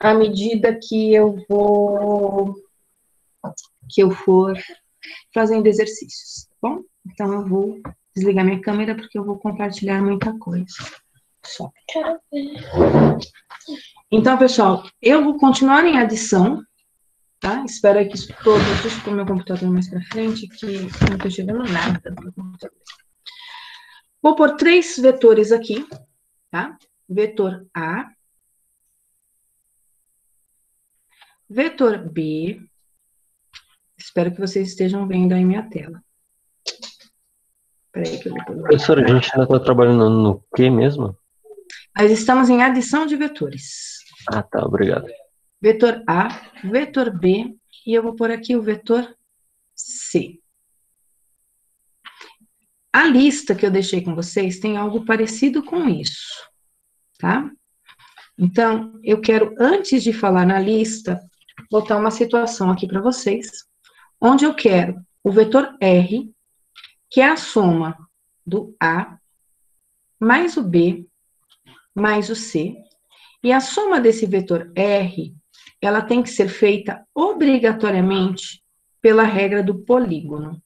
à medida que eu for fazendo exercícios, tá bom? Então, eu vou desligar minha câmera porque eu vou compartilhar muita coisa. Só. Quero ver. Então, pessoal, eu vou continuar em adição, tá? Espero que isso todo... Deixa eu pôr meu computador mais para frente, que não estou chegando nada no computador. Vou pôr 3 vetores aqui, tá? Vetor A, vetor B. Espero que vocês estejam vendo aí minha tela. Peraí que eu vou pôr. Professora, a gente ainda está trabalhando no quê mesmo? Nós estamos em adição de vetores. Ah, tá, obrigado. Vetor A, vetor B, e eu vou pôr aqui o vetor C. A lista que eu deixei com vocês tem algo parecido com isso, tá? Então, eu quero, antes de falar na lista, botar uma situação aqui para vocês, onde eu quero o vetor R, que é a soma do A, mais o B, mais o C, e a soma desse vetor R, ela tem que ser feita obrigatoriamente pela regra do polígono.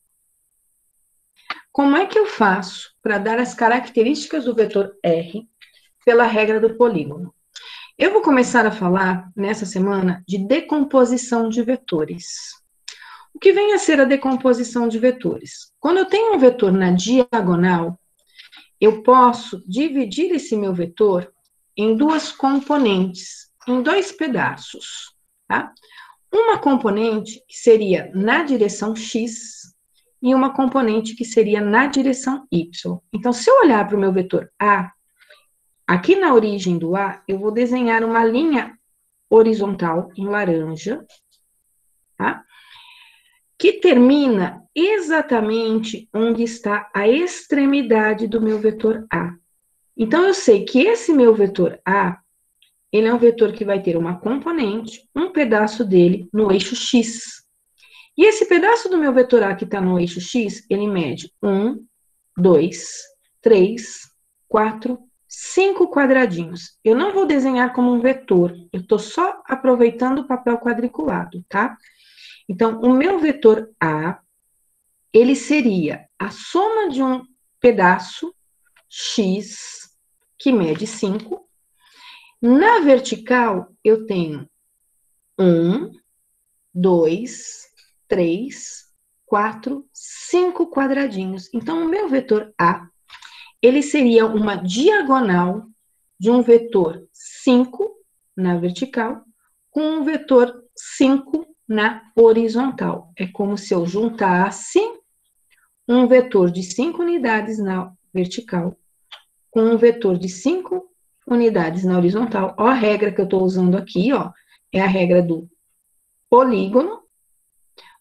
Como é que eu faço para dar as características do vetor R pela regra do polígono? Eu vou começar a falar, nessa semana, de decomposição de vetores. O que vem a ser a decomposição de vetores? Quando eu tenho um vetor na diagonal, eu posso dividir esse meu vetor em 2 componentes, em 2 pedaços, tá? Uma componente que seria na direção X e uma componente que seria na direção Y. Então, se eu olhar para o meu vetor A, aqui na origem do A, eu vou desenhar uma linha horizontal em laranja, tá? Que termina exatamente onde está a extremidade do meu vetor A. Então, eu sei que esse meu vetor A, ele é um vetor que vai ter uma componente, um pedaço dele no eixo X. E esse pedaço do meu vetor A que está no eixo X, ele mede 1, 2, 3, 4, 5 quadradinhos. Eu não vou desenhar como um vetor, eu estou só aproveitando o papel quadriculado, tá? Então, o meu vetor A, ele seria a soma de um pedaço X, que mede 5. Na vertical, eu tenho 1, 2, 3, 4, 5 quadradinhos. Então, o meu vetor A, ele seria uma diagonal de um vetor 5 na vertical com um vetor 5 na horizontal. É como se eu juntasse um vetor de 5 unidades na vertical com um vetor de 5 unidades na horizontal. Ó, a regra que eu estou usando aqui, ó, é a regra do polígono.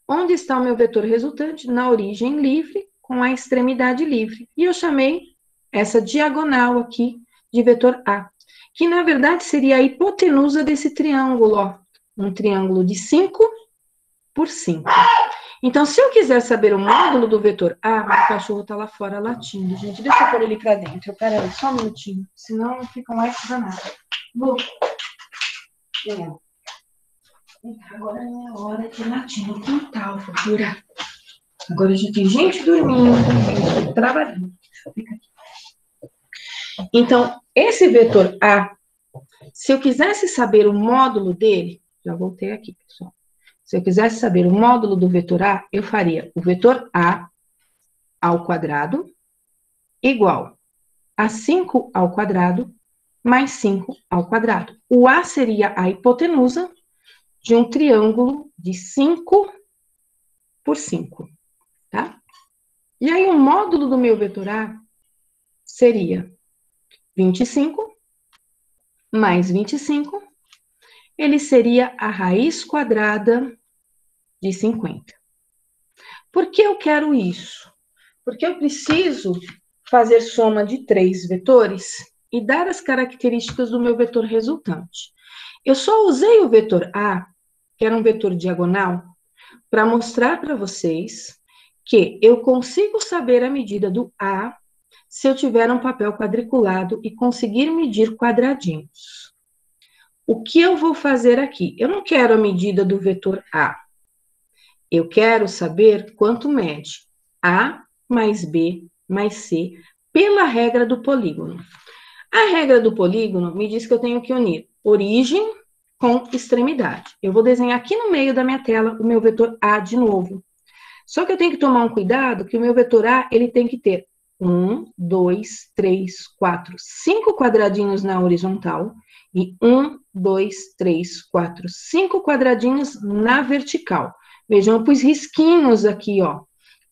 Onde está o meu vetor resultante? Na origem livre, com a extremidade livre. E eu chamei essa diagonal aqui de vetor A, que na verdade seria a hipotenusa desse triângulo, ó. Um triângulo de 5 por 5. Então, se eu quiser saber o módulo do vetor A, meu cachorro tá lá fora latindo, gente. Deixa eu pôr ele pra dentro. Peraí, só um minutinho. Senão fica um eco danado. Vou. Agora é a hora de latir no quintal, fofura. Agora já tem gente dormindo, trabalhando. Então, esse vetor A, se eu quisesse saber o módulo dele, já voltei aqui, pessoal. Se eu quisesse saber o módulo do vetor A, eu faria o vetor A ao quadrado igual a 5 ao quadrado mais 5 ao quadrado. O A seria a hipotenusa de um triângulo de 5 por 5, tá? E aí, o módulo do meu vetor A seria 25 mais 25, ele seria a raiz quadrada de 50. Por que eu quero isso? Porque eu preciso fazer soma de 3 vetores e dar as características do meu vetor resultante. Eu só usei o vetor A, que era um vetor diagonal, para mostrar para vocês que eu consigo saber a medida do A se eu tiver um papel quadriculado e conseguir medir quadradinhos. o que eu vou fazer aqui? Eu não quero a medida do vetor A. Eu quero saber quanto mede A mais B mais C pela regra do polígono. A regra do polígono me diz que eu tenho que unir origem com extremidade. Eu vou desenhar aqui no meio da minha tela o meu vetor A de novo. Só que eu tenho que tomar um cuidado que o meu vetor A, ele tem que ter 1, 2, 3, 4, 5 quadradinhos na horizontal e 1, 2, 3, 4, 5 quadradinhos na vertical. Vejam, eu pus risquinhos aqui, ó,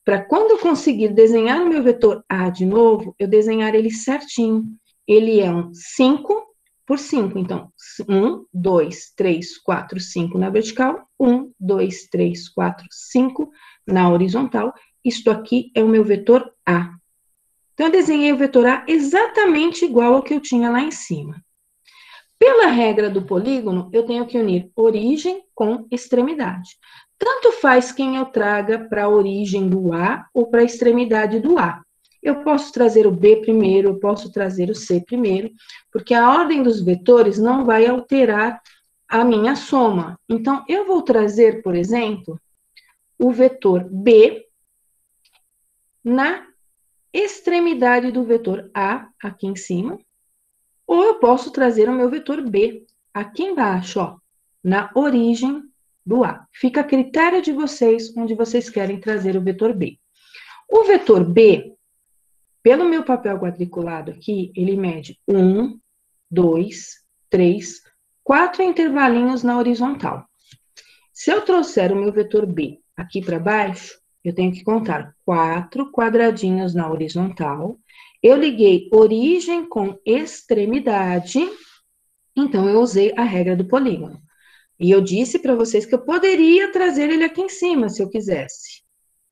para quando eu conseguir desenhar o meu vetor A de novo, eu desenhar ele certinho. Ele é um 5 por 5, então, 1, 2, 3, 4, 5 na vertical, 1, 2, 3, 4, 5 na horizontal. Isto aqui é o meu vetor A. Então, eu desenhei o vetor A exatamente igual ao que eu tinha lá em cima. Pela regra do polígono, eu tenho que unir origem com extremidade. Tanto faz quem eu traga para a origem do A ou para a extremidade do A. Eu posso trazer o B primeiro, eu posso trazer o C primeiro, porque a ordem dos vetores não vai alterar a minha soma. Então, eu vou trazer, por exemplo, o vetor B na extremidade do vetor A, aqui em cima, ou eu posso trazer o meu vetor B aqui embaixo, ó, na origem do A. Fica a critério de vocês, onde vocês querem trazer o vetor B. O vetor B, pelo meu papel quadriculado aqui, ele mede 1, 2, 3, 4 intervalinhos na horizontal. Se eu trouxer o meu vetor B aqui para baixo, eu tenho que contar 4 quadradinhos na horizontal. Eu liguei origem com extremidade, então eu usei a regra do polígono. E eu disse para vocês que eu poderia trazer ele aqui em cima, se eu quisesse,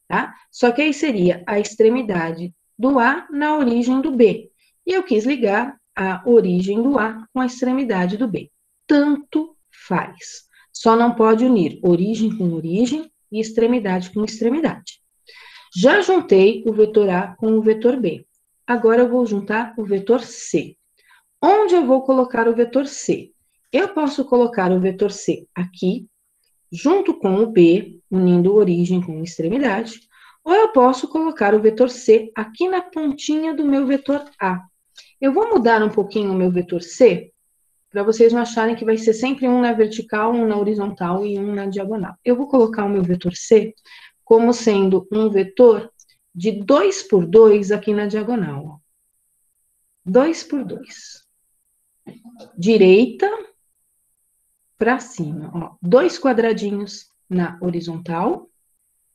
tá? Só que aí seria a extremidade do A na origem do B. E eu quis ligar a origem do A com a extremidade do B. Tanto faz. Só não pode unir origem com origem e extremidade com extremidade. Já juntei o vetor A com o vetor B. Agora eu vou juntar o vetor C. Onde eu vou colocar o vetor C? Eu posso colocar o vetor C aqui, junto com o B, unindo origem com extremidade, ou eu posso colocar o vetor C aqui na pontinha do meu vetor A. Eu vou mudar um pouquinho o meu vetor C, para vocês não acharem que vai ser sempre um na vertical, um na horizontal e um na diagonal. Eu vou colocar o meu vetor C como sendo um vetor de 2 por 2 aqui na diagonal. 2 por 2. Direita para cima, ó. 2 quadradinhos na horizontal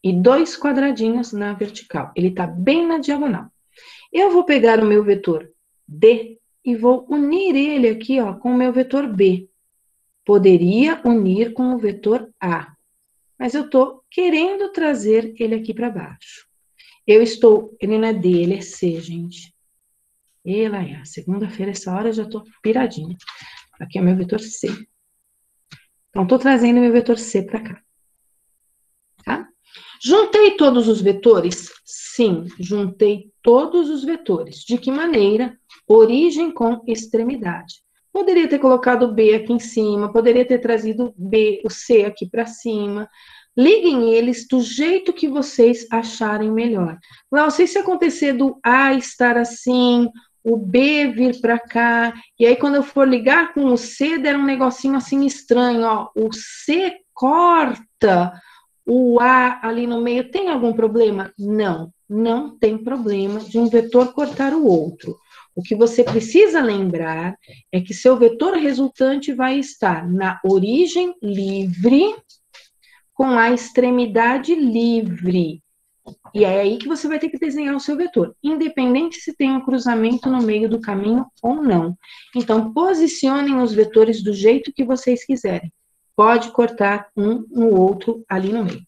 e 2 quadradinhos na vertical. Ele está bem na diagonal. Eu vou pegar o meu vetor D e vou unir ele aqui, ó, com o meu vetor B. Poderia unir com o vetor A, mas eu estou querendo trazer ele aqui para baixo. Ele não é D, ele é C, gente. Ela é, segunda-feira, essa hora eu já estou piradinha. Aqui é o meu vetor C. Então, estou trazendo meu vetor C para cá. Tá? Juntei todos os vetores? Sim, juntei todos os vetores. De que maneira? Origem com extremidade. Poderia ter colocado o B aqui em cima, poderia ter trazido o C aqui para cima. Liguem eles do jeito que vocês acharem melhor. Não sei se acontecer do A estar assim, o B vir para cá, e aí quando eu for ligar com o C, der um negocinho assim estranho, ó. O C corta o A ali no meio, tem algum problema? Não, não tem problema de um vetor cortar o outro. O que você precisa lembrar é que seu vetor resultante vai estar na origem livre com a extremidade livre. E é aí que você vai ter que desenhar o seu vetor, independente se tem um cruzamento no meio do caminho ou não. Então, posicionem os vetores do jeito que vocês quiserem. Pode cortar um no outro ali no meio.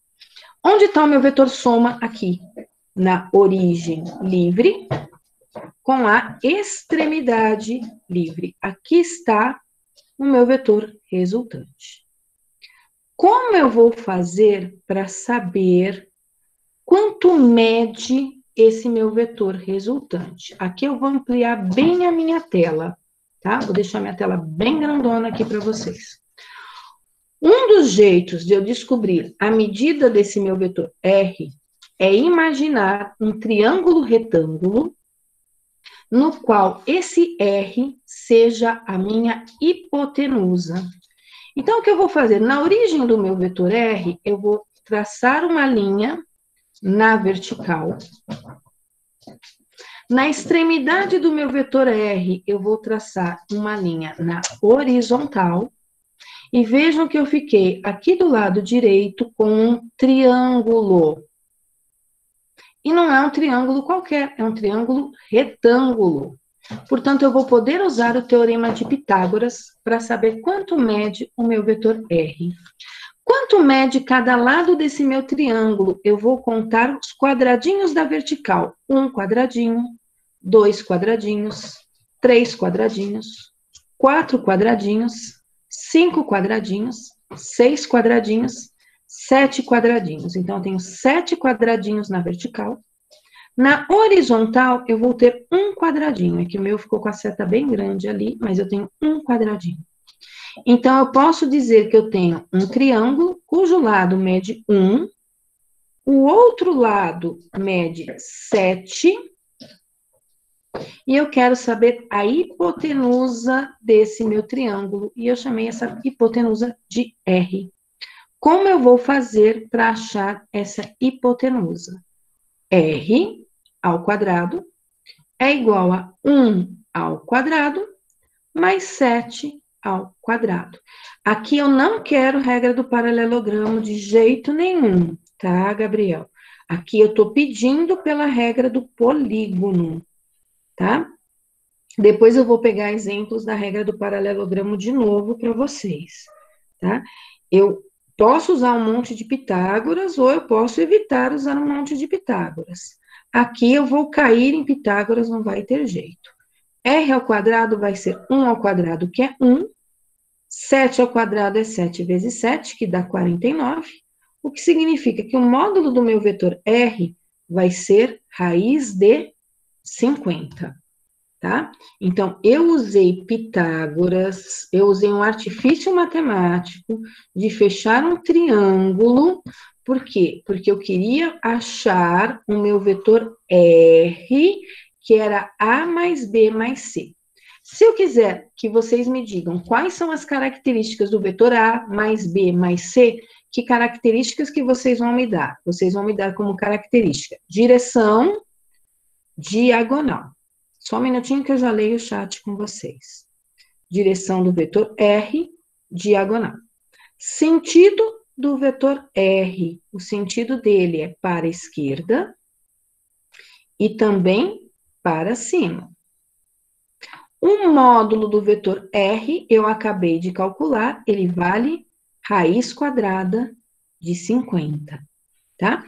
Onde está o meu vetor soma? Aqui, na origem livre, com a extremidade livre. Aqui está o meu vetor resultante. Como eu vou fazer para saber quanto mede esse meu vetor resultante? Aqui eu vou ampliar bem a minha tela, tá? Vou deixar minha tela bem grandona aqui para vocês. Um dos jeitos de eu descobrir a medida desse meu vetor R é imaginar um triângulo retângulo no qual esse R seja a minha hipotenusa. Então, o que eu vou fazer? Na origem do meu vetor R, eu vou traçar uma linha na vertical. Na extremidade do meu vetor R, eu vou traçar uma linha na horizontal. E vejam que eu fiquei aqui do lado direito com um triângulo. E não é um triângulo qualquer, é um triângulo retângulo. Portanto, eu vou poder usar o teorema de Pitágoras para saber quanto mede o meu vetor R. Quanto mede cada lado desse meu triângulo? Eu vou contar os quadradinhos da vertical. 1 quadradinho, 2 quadradinhos, 3 quadradinhos, 4 quadradinhos, 5 quadradinhos, 6 quadradinhos, 7 quadradinhos. Então, eu tenho 7 quadradinhos na vertical. Na horizontal, eu vou ter um quadradinho. É que o meu ficou com a seta bem grande ali, mas eu tenho um quadradinho. Então, eu posso dizer que eu tenho um triângulo, cujo lado mede 1, o outro lado mede 7, e eu quero saber a hipotenusa desse meu triângulo, e eu chamei essa hipotenusa de R. Como eu vou fazer para achar essa hipotenusa? R ao quadrado é igual a 1 ao quadrado mais 7 ao quadrado. Aqui eu não quero regra do paralelogramo de jeito nenhum, tá, Gabriel? Aqui eu estou pedindo pela regra do polígono, tá? Depois eu vou pegar exemplos da regra do paralelogramo de novo para vocês, tá? Eu posso usar um monte de Pitágoras ou eu posso evitar usar um monte de Pitágoras. Aqui eu vou cair em Pitágoras, não vai ter jeito. R ao quadrado vai ser 1 ao quadrado, que é 1. 7 ao quadrado é 7 vezes 7, que dá 49. O que significa que o módulo do meu vetor R vai ser raiz de 50. Tá? Então, eu usei Pitágoras, eu usei um artifício matemático de fechar um triângulo. Por quê? Porque eu queria achar o meu vetor R, que era A mais B mais C. Se eu quiser que vocês me digam quais são as características do vetor A mais B mais C, que características que vocês vão me dar? Vocês vão me dar como característica direção, diagonal. Só um minutinho que eu já leio o chat com vocês. Direção do vetor R, diagonal. Sentido do vetor R. O sentido dele é para a esquerda e também para cima. O módulo do vetor R, eu acabei de calcular, ele vale raiz quadrada de 50, tá?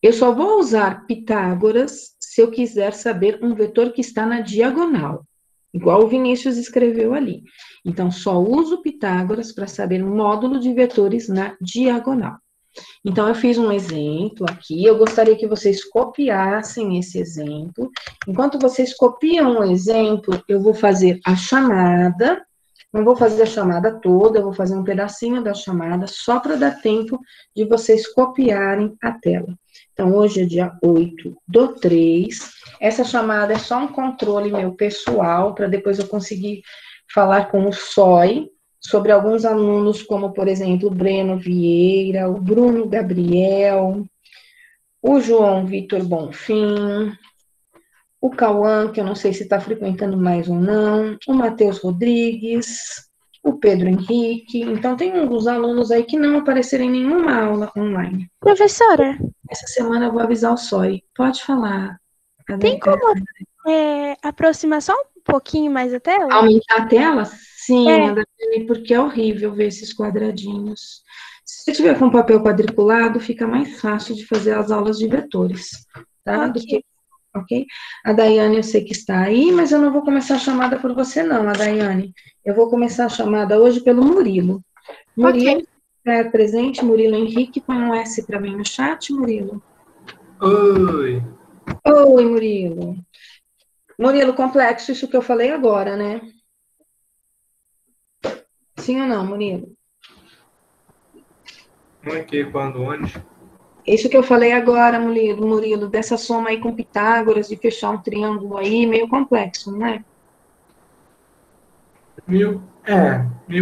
Eu só vou usar Pitágoras se eu quiser saber um vetor que está na diagonal, igual o Vinícius escreveu ali. Então, só uso Pitágoras para saber um módulo de vetores na diagonal. Então, eu fiz um exemplo aqui, eu gostaria que vocês copiassem esse exemplo. Enquanto vocês copiam o exemplo, eu vou fazer a chamada. Não vou fazer a chamada toda, eu vou fazer um pedacinho da chamada, só para dar tempo de vocês copiarem a tela. Então, hoje é dia 8/3. Essa chamada é só um controle meu pessoal, para depois eu conseguir falar com o SOI sobre alguns alunos, como, por exemplo, o Breno Vieira, o Bruno Gabriel, o João Vitor Bonfim, o Cauã, que eu não sei se está frequentando mais ou não, o Matheus Rodrigues, o Pedro Henrique. Então, tem alguns alunos aí que não apareceram em nenhuma aula online. Professora, Essa semana eu vou avisar o SOI. Pode falar. tem como aproximar só um pouquinho mais a tela? Aumentar a tela? Sim, É. Adriane, porque é horrível ver esses quadradinhos. Se você tiver com papel quadriculado, fica mais fácil de fazer as aulas de vetores, tá? Ok. Ok? A Daiane, eu sei que está aí, mas eu não vou começar a chamada por você, não, a Daiane. Eu vou começar a chamada hoje pelo Murilo. Murilo, é presente, Murilo Henrique, põe um S para mim no chat, Murilo. Oi. Oi, Murilo. Murilo, complexo isso que eu falei agora, né? Sim ou não, Murilo? Um aqui, quando, onde? Isso que eu falei agora, Murilo, dessa soma aí com Pitágoras, de fechar um triângulo aí, meio complexo, não é? Meio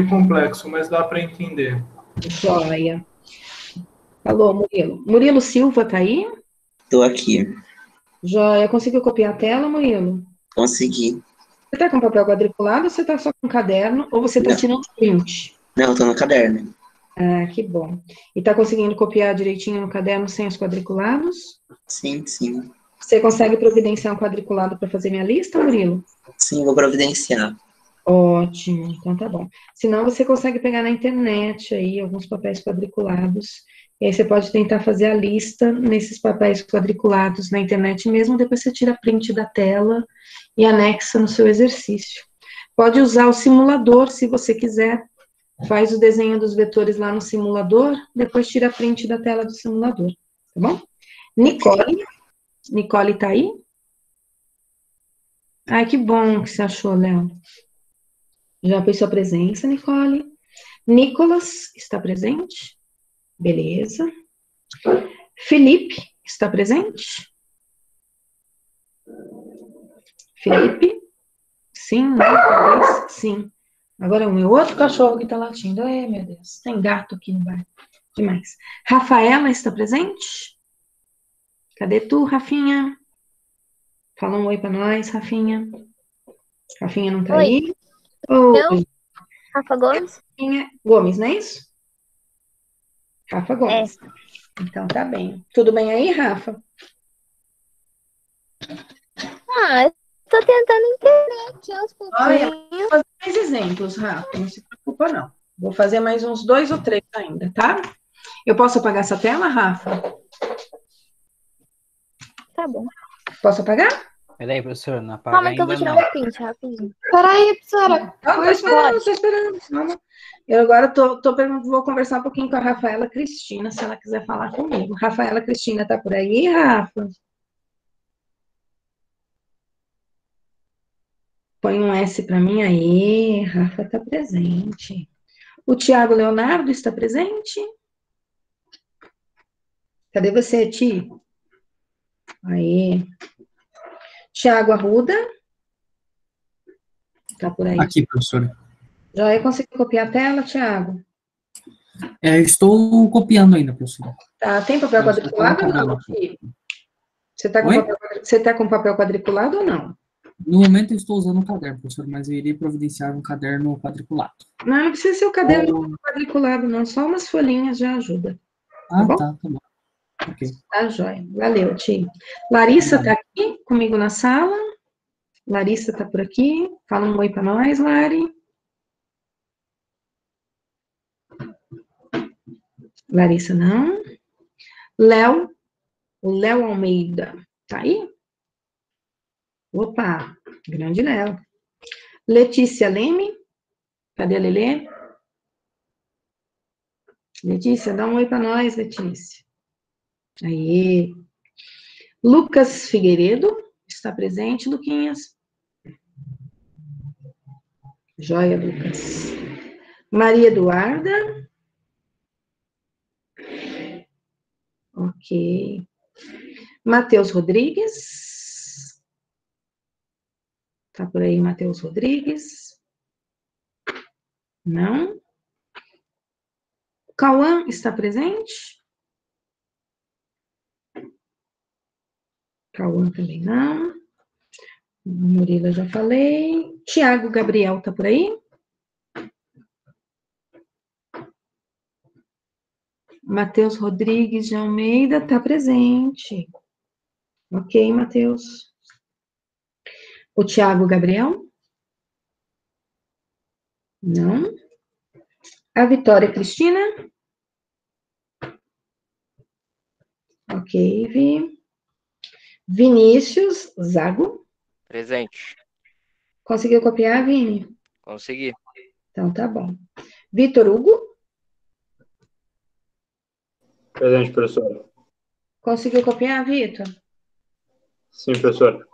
complexo, mas dá para entender. Joia. Alô, Murilo. Murilo Silva tá aí? Tô aqui. Joia. Conseguiu copiar a tela, Murilo? Consegui. Você tá com papel quadriculado ou você tá só com caderno? Ou você tá Não. tirando print? Não, tô no caderno. Ah, que bom. E tá conseguindo copiar direitinho no caderno sem os quadriculados? Sim, sim. Você consegue providenciar um quadriculado para fazer minha lista, Murilo? Sim, vou providenciar. Ótimo, então tá bom. Senão você consegue pegar na internet aí alguns papéis quadriculados, e aí você pode tentar fazer a lista nesses papéis quadriculados na internet mesmo, depois você tira print da tela e anexa no seu exercício. Pode usar o simulador, se você quiser, faz o desenho dos vetores lá no simulador, depois tira print da tela do simulador, tá bom? Nicole tá aí? Ai, que bom que você achou, Léo. Já fez sua presença, Nicole. Nicolas está presente? Beleza. Felipe está presente? Felipe? Sim, não, talvez? Sim. Agora é um outro cachorro que está latindo. Ai, meu Deus, tem gato aqui no bar. Demais. Rafaela está presente? Cadê tu, Rafinha? Fala um oi para nós, Rafinha. Rafinha não tá Oi. aí? Oi. Rafa Gomes? Rafinha Gomes, não é isso? Rafa Gomes. Então tá bem. Tudo bem aí, Rafa? Eu tô tentando entender aqui aos Olha, pouquinhos. vou fazer mais exemplos, Rafa. Não se preocupa, não. Vou fazer mais uns 2 ou 3 ainda, tá? Eu posso apagar essa tela, Rafa? Tá bom. Posso apagar? Peraí, professor, não apaga Calma que eu ainda vou tirar não. um print rapidinho. Peraí, professora. Não, tô esperando. Não. Eu agora vou conversar um pouquinho com a Rafaela Cristina, se ela quiser falar comigo. Rafaela Cristina tá por aí, Rafa? Põe um S para mim aí. Rafa tá presente. O Tiago Leonardo está presente? Cadê você, Ti? Aí. Tiago Arruda? Tá por aí. Aqui, professora. Já conseguiu copiar a tela, Tiago? Estou copiando ainda, professora. Tá, tem papel quadriculado ou não, Ti? Você tá com papel quadriculado ou não? No momento eu estou usando um caderno, professor, mas eu irei providenciar um caderno quadriculado. Não precisa ser o caderno quadriculado, não. Só umas folhinhas já ajuda. Tá bom. Ok. Tá, joia. Valeu, Ti. Larissa tá aqui comigo na sala. Larissa tá por aqui. Fala um oi pra nós, Lari. Larissa não. Léo. O Léo Almeida. Tá aí? Opa, grande Léo. Letícia Leme. Cadê a Lelê? Letícia, dá um oi pra nós, Letícia. Aí. Lucas Figueiredo. Está presente, Luquinhas? Joia, Lucas. Maria Eduarda. Ok. Matheus Rodrigues. Tá por aí, Matheus Rodrigues? Não. Cauã está presente? Cauã também não. Murilo, já falei. Tiago Gabriel tá por aí? Matheus Rodrigues de Almeida tá presente. Ok, Matheus. O Tiago Gabriel? Não. A Vitória Cristina? Ok, Vi. Vinícius Zago? Presente. Conseguiu copiar, Vini? Consegui. Então tá bom. Vitor Hugo? Presente, professora. Conseguiu copiar, Vitor? Sim, professora.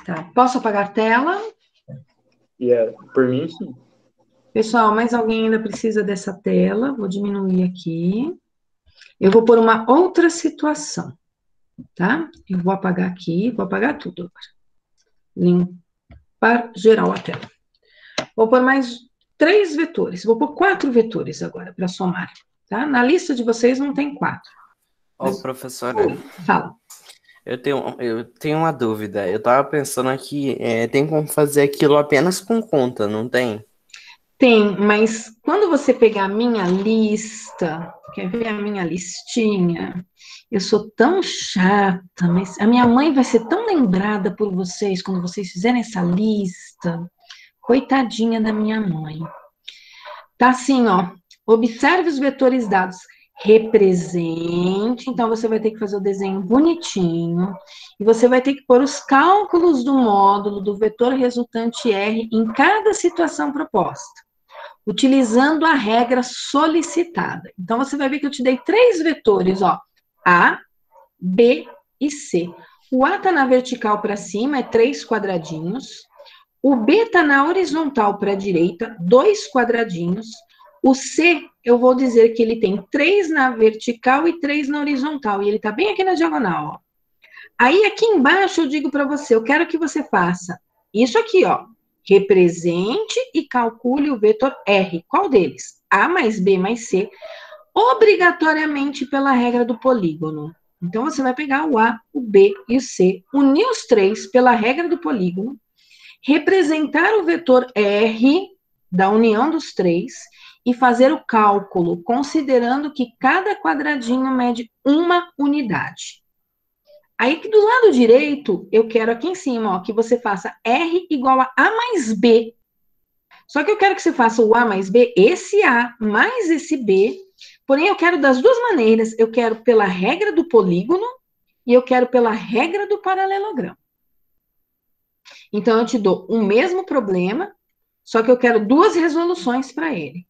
Tá. Posso apagar a tela? Por mim, sim. Pessoal, mais alguém ainda precisa dessa tela? Vou diminuir aqui. Eu vou pôr uma outra situação, tá? Eu vou apagar aqui, vou apagar tudo agora. Limpar geral a tela. Vou pôr mais 3 vetores. Vou pôr 4 vetores agora para somar, tá? Na lista de vocês não tem 4. Ô, professora, Fala. eu tenho uma dúvida. Eu tava pensando aqui, tem como fazer aquilo apenas com conta, não tem? Tem, mas quando você pegar a minha lista, quer ver a minha listinha? Eu sou tão chata, mas a minha mãe vai ser tão lembrada por vocês quando vocês fizerem essa lista. Coitadinha da minha mãe. Tá assim, ó. Observe os vetores dados. Represente, então você vai ter que fazer o desenho bonitinho, e você vai ter que pôr os cálculos do módulo do vetor resultante R em cada situação proposta, utilizando a regra solicitada. Então, você vai ver que eu te dei 3 vetores, ó, A, B e C. O A está na vertical para cima, é 3 quadradinhos. O B está na horizontal para a direita, 2 quadradinhos. O C, eu vou dizer que ele tem 3 na vertical e 3 na horizontal, e ele está bem aqui na diagonal, ó. Aí, aqui embaixo, eu digo para você, eu quero que você faça isso aqui, ó. Represente e calcule o vetor R. Qual deles? A mais B mais C, obrigatoriamente pela regra do polígono. Então, você vai pegar o A, o B e o C, unir os 3 pela regra do polígono, representar o vetor R da união dos 3 e fazer o cálculo, considerando que cada quadradinho mede 1 unidade. Aí, que do lado direito, eu quero aqui em cima, ó, que você faça R igual a A mais B. Só que eu quero que você faça o A mais B, esse A mais esse B, porém eu quero das duas maneiras, eu quero pela regra do polígono e eu quero pela regra do paralelogramo. Então, eu te dou o mesmo problema, só que eu quero 2 resoluções para ele.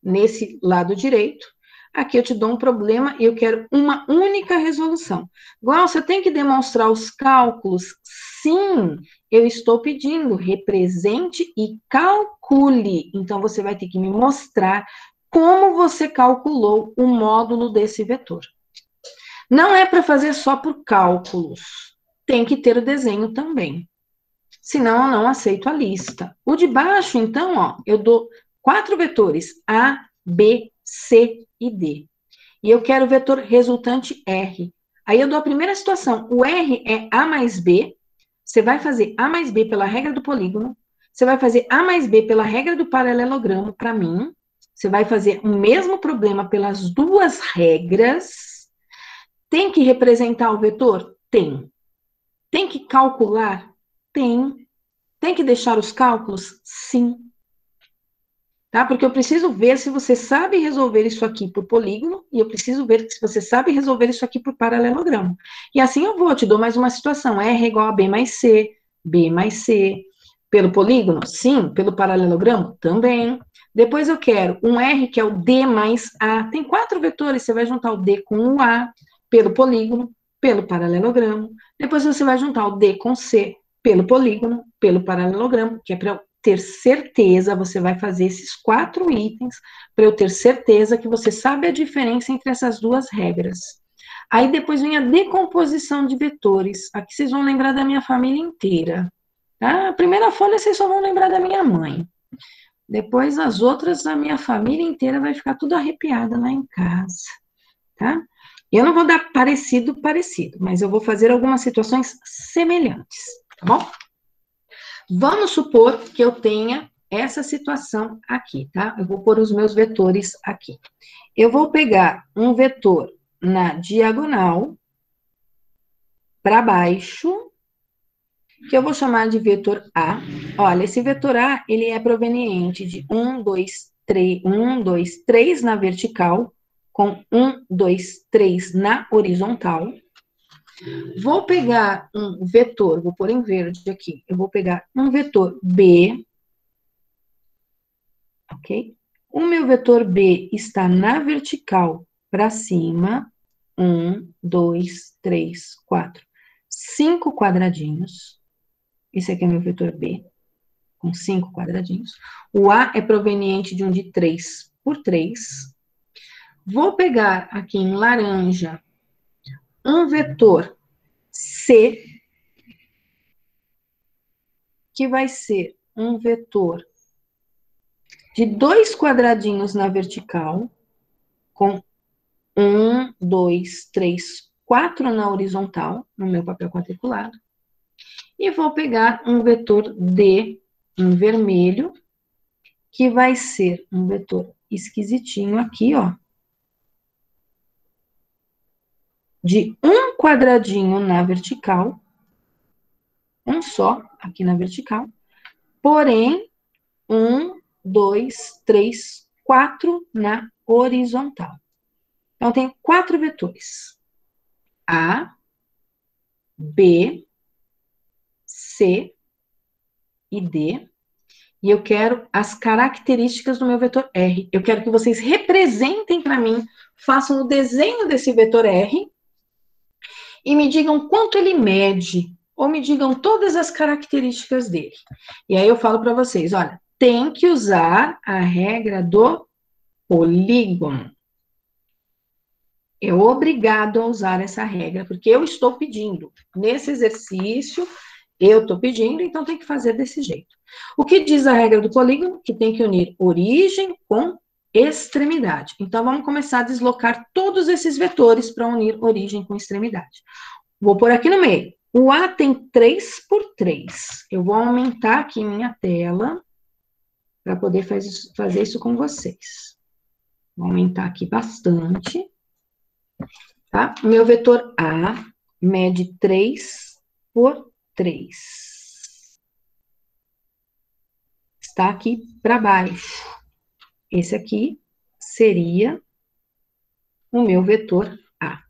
Nesse lado direito, aqui eu te dou um problema e eu quero uma única resolução. Igual, você tem que demonstrar os cálculos? Sim, eu estou pedindo, represente e calcule. Então, você vai ter que me mostrar como você calculou o módulo desse vetor. Não é para fazer só por cálculos, tem que ter o desenho também. Senão, eu não aceito a lista. O de baixo, então, ó, eu dou 4 vetores, A, B, C e D. E eu quero o vetor resultante R. Aí eu dou a primeira situação, o R é A mais B, você vai fazer A mais B pela regra do polígono, você vai fazer A mais B pela regra do paralelogramo, para mim, você vai fazer o mesmo problema pelas 2 regras. Tem que representar o vetor? Tem. Tem que calcular? Tem. Tem que deixar os cálculos? Sim. Tá? Porque eu preciso ver se você sabe resolver isso aqui por polígono, e eu preciso ver se você sabe resolver isso aqui por paralelogramo. E assim eu te dou mais uma situação, R igual a B mais C, B mais C. Pelo polígono? Sim. Pelo paralelogramo? Também. Depois eu quero um R que é o D mais A. Tem 4 vetores, você vai juntar o D com o A, pelo polígono, pelo paralelogramo. Depois você vai juntar o D com C, pelo polígono, pelo paralelogramo, que é para eu ter certeza, você vai fazer esses 4 itens, para eu ter certeza que você sabe a diferença entre essas 2 regras. Aí depois vem a decomposição de vetores. Aqui vocês vão lembrar da minha família inteira. Tá? A primeira folha vocês só vão lembrar da minha mãe. Depois as outras, a minha família inteira vai ficar tudo arrepiada lá em casa. Tá? Eu não vou dar parecido, mas eu vou fazer algumas situações semelhantes, tá bom? Vamos supor que eu tenha essa situação aqui, tá? Eu vou pôr os meus vetores aqui. Eu vou pegar um vetor na diagonal para baixo, que eu vou chamar de vetor A. Olha, esse vetor A, ele é proveniente de 1, 2, 3 na vertical, com 1, 2, 3 na horizontal. Vou pegar um vetor, vou pôr em verde aqui, eu vou pegar um vetor B, ok? O meu vetor B está na vertical para cima, 1, 2, 3, 4, 5 quadradinhos. Esse aqui é meu vetor B, com 5 quadradinhos. O A é proveniente de um de 3 por 3. Vou pegar aqui em laranja um vetor C, que vai ser um vetor de 2 quadradinhos na vertical, com 1, 2, 3, 4 na horizontal, no meu papel quadriculado. E vou pegar um vetor D em vermelho, que vai ser um vetor esquisitinho aqui, ó, de 1 quadradinho na vertical, um só aqui na vertical, porém, 1, 2, 3, 4 na horizontal. Então, tem 4 vetores. A, B, C e D. E eu quero as características do meu vetor R. Eu quero que vocês representem para mim, façam o desenho desse vetor R e me digam quanto ele mede, ou me digam todas as características dele. E aí eu falo para vocês, olha, tem que usar a regra do polígono. É obrigado a usar essa regra, porque eu estou pedindo. Nesse exercício, eu estou pedindo, então tem que fazer desse jeito. O que diz a regra do polígono? Que tem que unir origem com extremidade. Então, vamos começar a deslocar todos esses vetores para unir origem com extremidade. Vou pôr aqui no meio. O A tem 3 por 3. Eu vou aumentar aqui minha tela para poder fazer isso com vocês. Vou aumentar aqui bastante. Tá? O meu vetor A mede 3 por 3. Está aqui para baixo. Esse aqui seria o meu vetor A.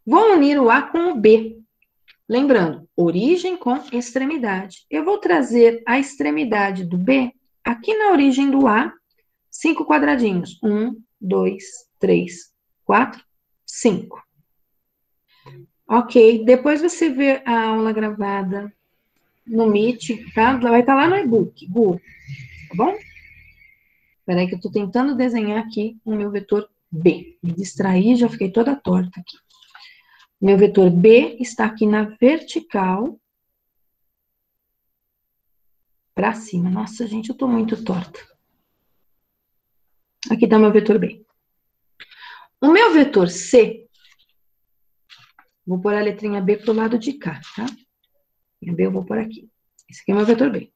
Vou unir o A com o B. Lembrando, origem com extremidade. Eu vou trazer a extremidade do B aqui na origem do A, 5 quadradinhos. 1, 2, 3, 4, 5. Ok, depois você vê a aula gravada no Meet, tá? Vai estar lá no e-book, tá bom? Espera aí que eu estou tentando desenhar aqui o meu vetor B. Me distraí, já fiquei toda torta aqui. Meu vetor B está aqui na vertical para cima. Nossa, gente, eu estou muito torta. Aqui está o meu vetor B. O meu vetor C, vou pôr a letrinha B para o lado de cá, tá? A B eu vou pôr aqui. Esse aqui é o meu vetor B.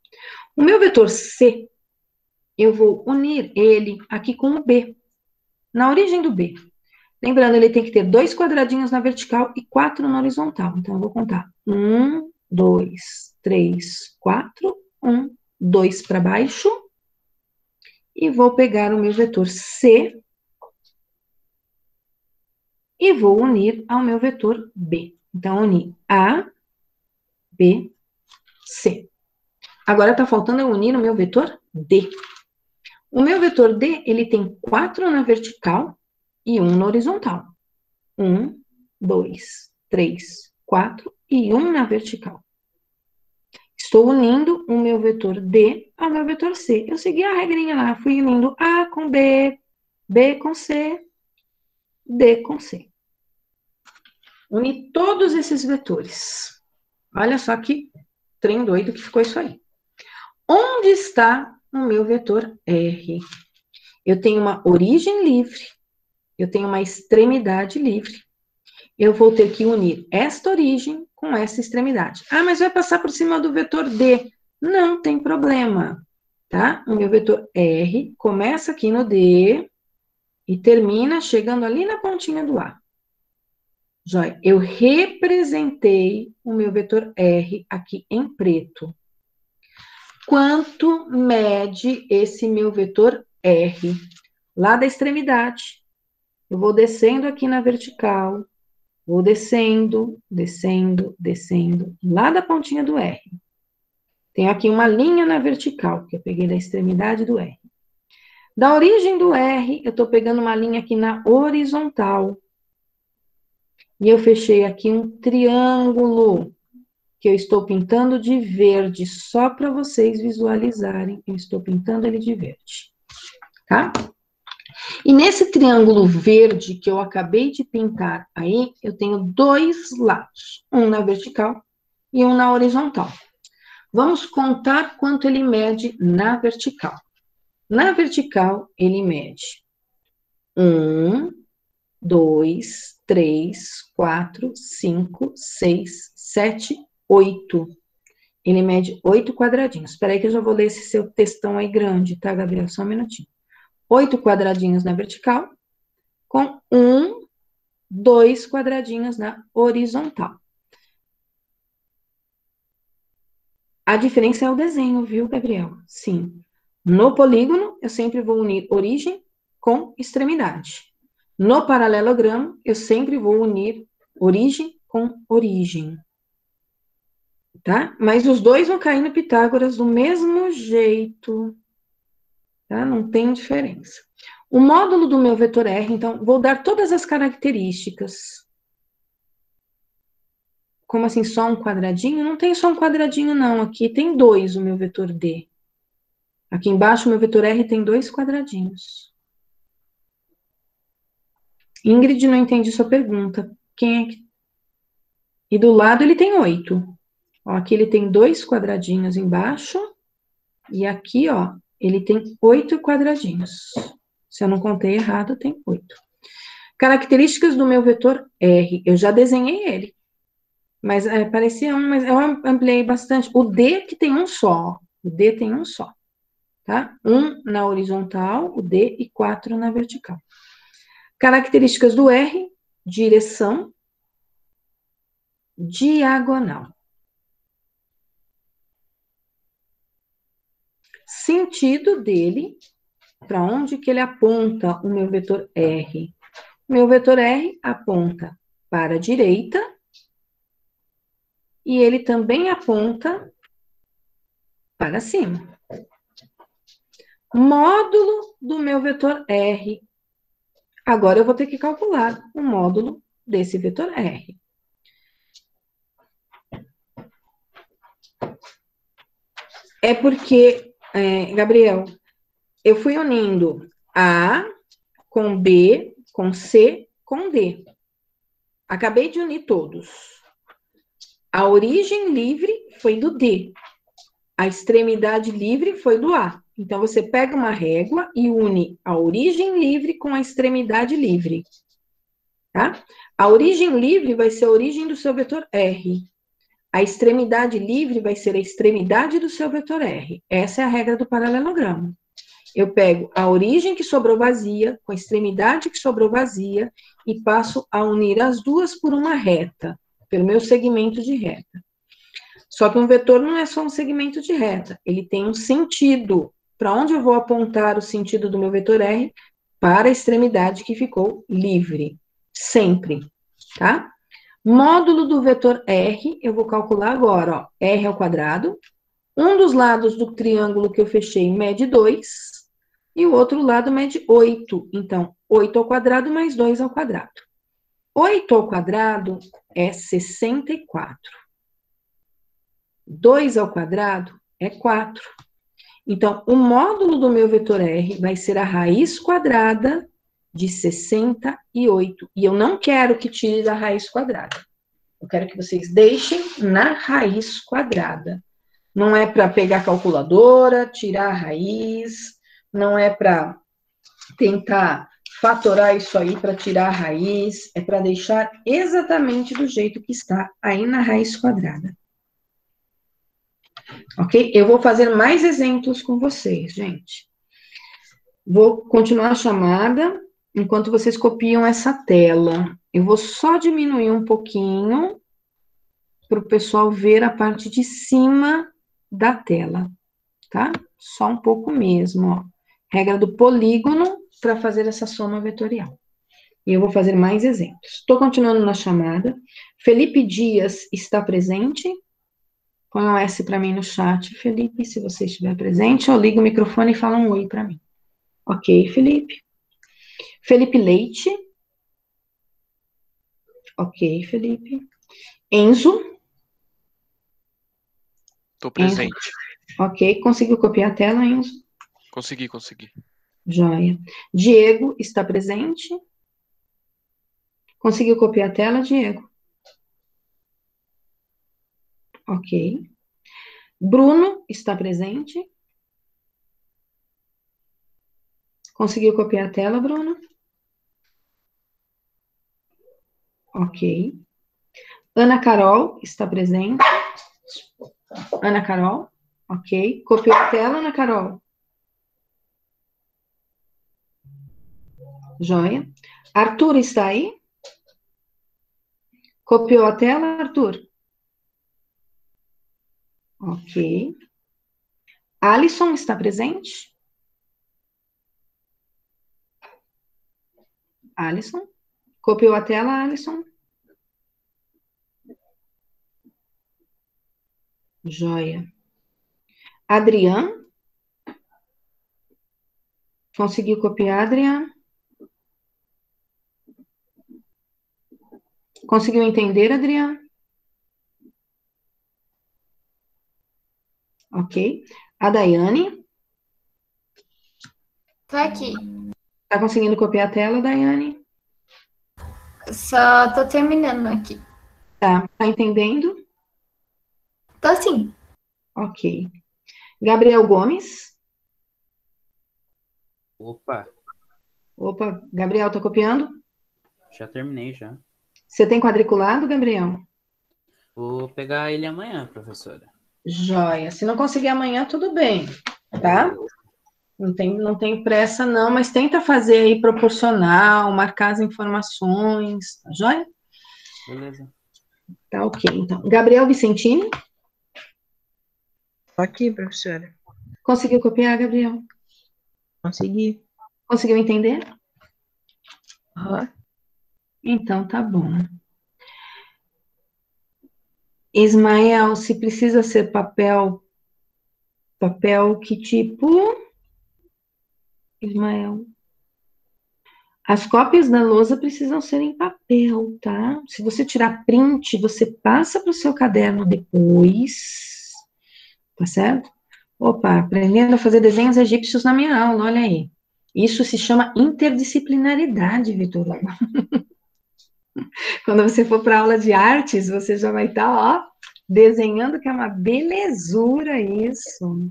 O meu vetor C, eu vou unir ele aqui com o B, na origem do B. Lembrando, ele tem que ter 2 quadradinhos na vertical e 4 na horizontal. Então, eu vou contar 1, 2, 3, 4, 1, 2 para baixo. E vou pegar o meu vetor C e vou unir ao meu vetor B. Então, unir A, B, C. Agora, está faltando eu unir o meu vetor D. O meu vetor D, ele tem 4 na vertical e 1 na horizontal. 1, 2, 3, 4 e 1 na vertical. Estou unindo o meu vetor D ao meu vetor C. Eu segui a regrinha lá, fui unindo A com B, B com C, D com C. Uni todos esses vetores. Olha só que trem doido que ficou isso aí. Onde está o meu vetor R? Eu tenho uma origem livre, eu tenho uma extremidade livre. Eu vou ter que unir esta origem com essa extremidade. Ah, mas vai passar por cima do vetor D. Não tem problema, tá? O meu vetor R começa aqui no D e termina chegando ali na pontinha do A. Joia, eu representei o meu vetor R aqui em preto. Quanto mede esse meu vetor R? Lá da extremidade. Eu vou descendo aqui na vertical, vou descendo, descendo, descendo, lá da pontinha do R. Tem aqui uma linha na vertical, que eu peguei da extremidade do R. Da origem do R, eu estou pegando uma linha aqui na horizontal. E eu fechei aqui um triângulo. que eu estou pintando de verde, só para vocês visualizarem. Eu estou pintando ele de verde, tá? E nesse triângulo verde que eu acabei de pintar aí, eu tenho dois lados, um na vertical e um na horizontal. Vamos contar quanto ele mede na vertical. Na vertical, ele mede 1, 2, 3, 4, 5, 6, 7, 8. Ele mede 8 quadradinhos. Espera aí que eu já vou ler esse seu textão aí grande, tá, Gabriel? Só um minutinho. 8 quadradinhos na vertical, com 2 quadradinhos na horizontal. A diferença é o desenho, viu, Gabriel? Sim. No polígono, eu sempre vou unir origem com extremidade. No paralelogramo, eu sempre vou unir origem com origem. Tá? Mas os dois vão cair no Pitágoras do mesmo jeito. Tá? Não tem diferença. O módulo do meu vetor R, então, vou dar todas as características. Como assim, só um quadradinho? Não tem só um quadradinho, não. Aqui tem 2 o meu vetor D. Aqui embaixo, o meu vetor R tem 2 quadradinhos. Ingrid, não entendi sua pergunta. Quem é que... E do lado ele tem 8. Ó, aqui ele tem 2 quadradinhos embaixo. E aqui, ó, ele tem 8 quadradinhos. Se eu não contei errado, tem 8. Características do meu vetor R. Eu já desenhei ele. Mas parecia um, mas eu ampliei bastante. O D que tem um só. O D tem um só. Tá? 1 na horizontal, o D, e 4 na vertical. Características do R, direção, diagonal. Sentido dele, para onde que ele aponta o meu vetor R? O meu vetor R aponta para a direita, e ele também aponta para cima. Módulo do meu vetor R. Agora eu vou ter que calcular o módulo desse vetor R. É porque, Gabriel, eu fui unindo A com B, com C, com D. Acabei de unir todos. A origem livre foi do D. A extremidade livre foi do A. Então, você pega uma régua e une a origem livre com a extremidade livre. Tá? A origem livre vai ser a origem do seu vetor R. A extremidade livre vai ser a extremidade do seu vetor R. Essa é a regra do paralelogramo. Eu pego a origem que sobrou vazia, com a extremidade que sobrou vazia, e passo a unir as duas por uma reta, pelo meu segmento de reta. Só que um vetor não é só um segmento de reta, ele tem um sentido. Para onde eu vou apontar o sentido do meu vetor R? Para a extremidade que ficou livre. Sempre, tá? Módulo do vetor R, eu vou calcular agora, ó. R ao quadrado. Um dos lados do triângulo que eu fechei mede 2, e o outro lado mede 8. Então, 8 ao quadrado mais 2 ao quadrado. 8 ao quadrado é 64. 2 ao quadrado é 4. Então, o módulo do meu vetor R vai ser a raiz quadrada de 68. E eu não quero que tire da raiz quadrada. Eu quero que vocês deixem na raiz quadrada. Não é para pegar a calculadora, tirar a raiz, não é para tentar fatorar isso aí para tirar a raiz, é para deixar exatamente do jeito que está aí na raiz quadrada. Ok? Eu vou fazer mais exemplos com vocês, gente. Vou continuar a chamada enquanto vocês copiam essa tela. Eu vou só diminuir um pouquinho para o pessoal ver a parte de cima da tela, tá? Só um pouco mesmo, ó. Regra do polígono para fazer essa soma vetorial. E eu vou fazer mais exemplos. Estou continuando na chamada. Felipe Dias está presente? Põe um S para mim no chat, Felipe, se você estiver presente, ou liga o microfone e fala um oi para mim. Ok, Felipe. Felipe Leite. Ok, Felipe. Enzo. Tô presente. Ok, conseguiu copiar a tela, Enzo? Consegui. Joia. Diego está presente? Conseguiu copiar a tela, Diego? Ok. Bruno está presente? Conseguiu copiar a tela, Bruno? Ok. Ana Carol está presente? Ana Carol? Ok. Copiou a tela, Ana Carol? Joia. Arthur está aí? Copiou a tela, Arthur? Ok. Alisson está presente? Alisson? Copiou a tela, Alisson? Joia. Adriano? Conseguiu copiar, Adriano? Conseguiu entender, Adriano? Ok. A Daiane? Tô aqui. Tá conseguindo copiar a tela, Daiane? Só tô terminando aqui. Tá entendendo? Tô sim. Ok. Gabriel Gomes? Opa, Opa, Gabriel, tá copiando? já terminei já. Você tem quadriculado, Gabriel? Vou pegar ele amanhã, professora. Joia. Se não conseguir amanhã, tudo bem, tá? Não tem pressa, não, mas tenta fazer aí proporcional, marcar as informações, tá joia? Beleza. Tá ok, então. Gabriel Vicentini? Tô aqui, professora. Conseguiu copiar, Gabriel? Consegui. Conseguiu entender? Aham. Então, tá bom. Ismael, se precisa ser papel que tipo? Ismael. As cópias da lousa precisam ser em papel, tá? Se você tirar print, você passa para o seu caderno depois, tá certo? Opa, aprendendo a fazer desenhos egípcios na minha aula, olha aí. Isso se chama interdisciplinaridade, Vitor Hugo. Quando você for para aula de artes, você já vai estar, ó, desenhando, que é uma belezura isso.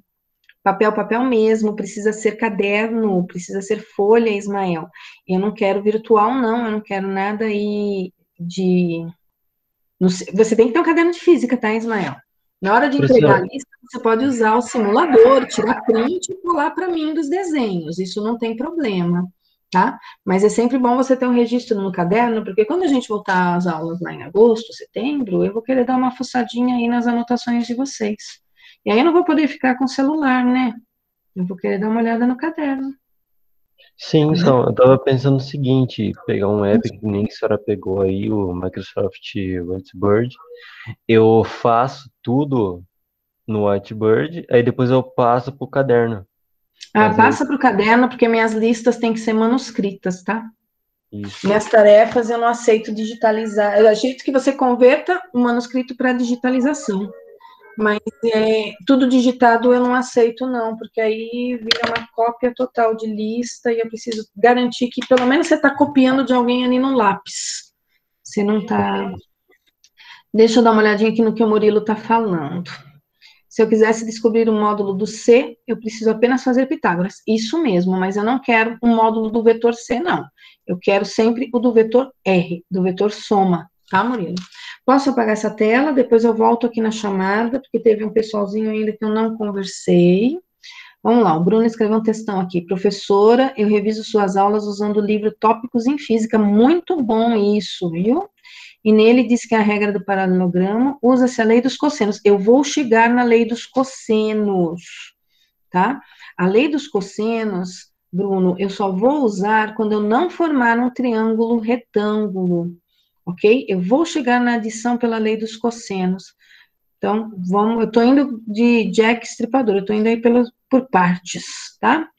Papel mesmo, precisa ser caderno, precisa ser folha, Ismael. Eu não quero virtual, não, eu não quero nada aí de... Você tem que ter um caderno de física, tá, Ismael? Na hora de entregar a lista, você pode usar o simulador, tirar print e pular para mim dos desenhos, isso não tem problema, tá? Mas é sempre bom você ter um registro no caderno, porque quando a gente voltar às aulas lá em agosto, setembro, eu vou querer dar uma fuçadinha aí nas anotações de vocês. E aí eu não vou poder ficar com o celular, né? Eu vou querer dar uma olhada no caderno. Sim, então, eu tava pensando o seguinte, pegar um app que nem a senhora pegou aí, o Microsoft Whiteboard, eu faço tudo no Whiteboard, aí depois eu passo pro caderno. Passa para o caderno, porque minhas listas têm que ser manuscritas, tá? Isso. Minhas tarefas eu não aceito digitalizar. Eu aceito que você converta o manuscrito para digitalização. Mas tudo digitado eu não aceito, não, porque aí vira uma cópia total de lista e eu preciso garantir que pelo menos você está copiando de alguém ali no lápis. Você não está... Deixa eu dar uma olhadinha aqui no que o Murilo está falando. Se eu quisesse descobrir o módulo do C, eu preciso apenas fazer Pitágoras. Isso mesmo, mas eu não quero um módulo do vetor C, não. Eu quero sempre o do vetor R, do vetor soma, tá, Murilo? Posso apagar essa tela, depois eu volto aqui na chamada, porque teve um pessoalzinho ainda que eu não conversei. Vamos lá, o Bruno escreveu um textão aqui. Professora, eu reviso suas aulas usando o livro Tópicos em Física. Muito bom isso, viu? E nele diz que a regra do paralelogramo usa-se a lei dos cossenos. Eu vou chegar na lei dos cossenos, tá? A lei dos cossenos, Bruno, eu só vou usar quando eu não formar um triângulo retângulo, ok? Eu vou chegar na adição pela lei dos cossenos. Então, eu estou indo de Jack Estripador, eu estou indo aí por partes, tá?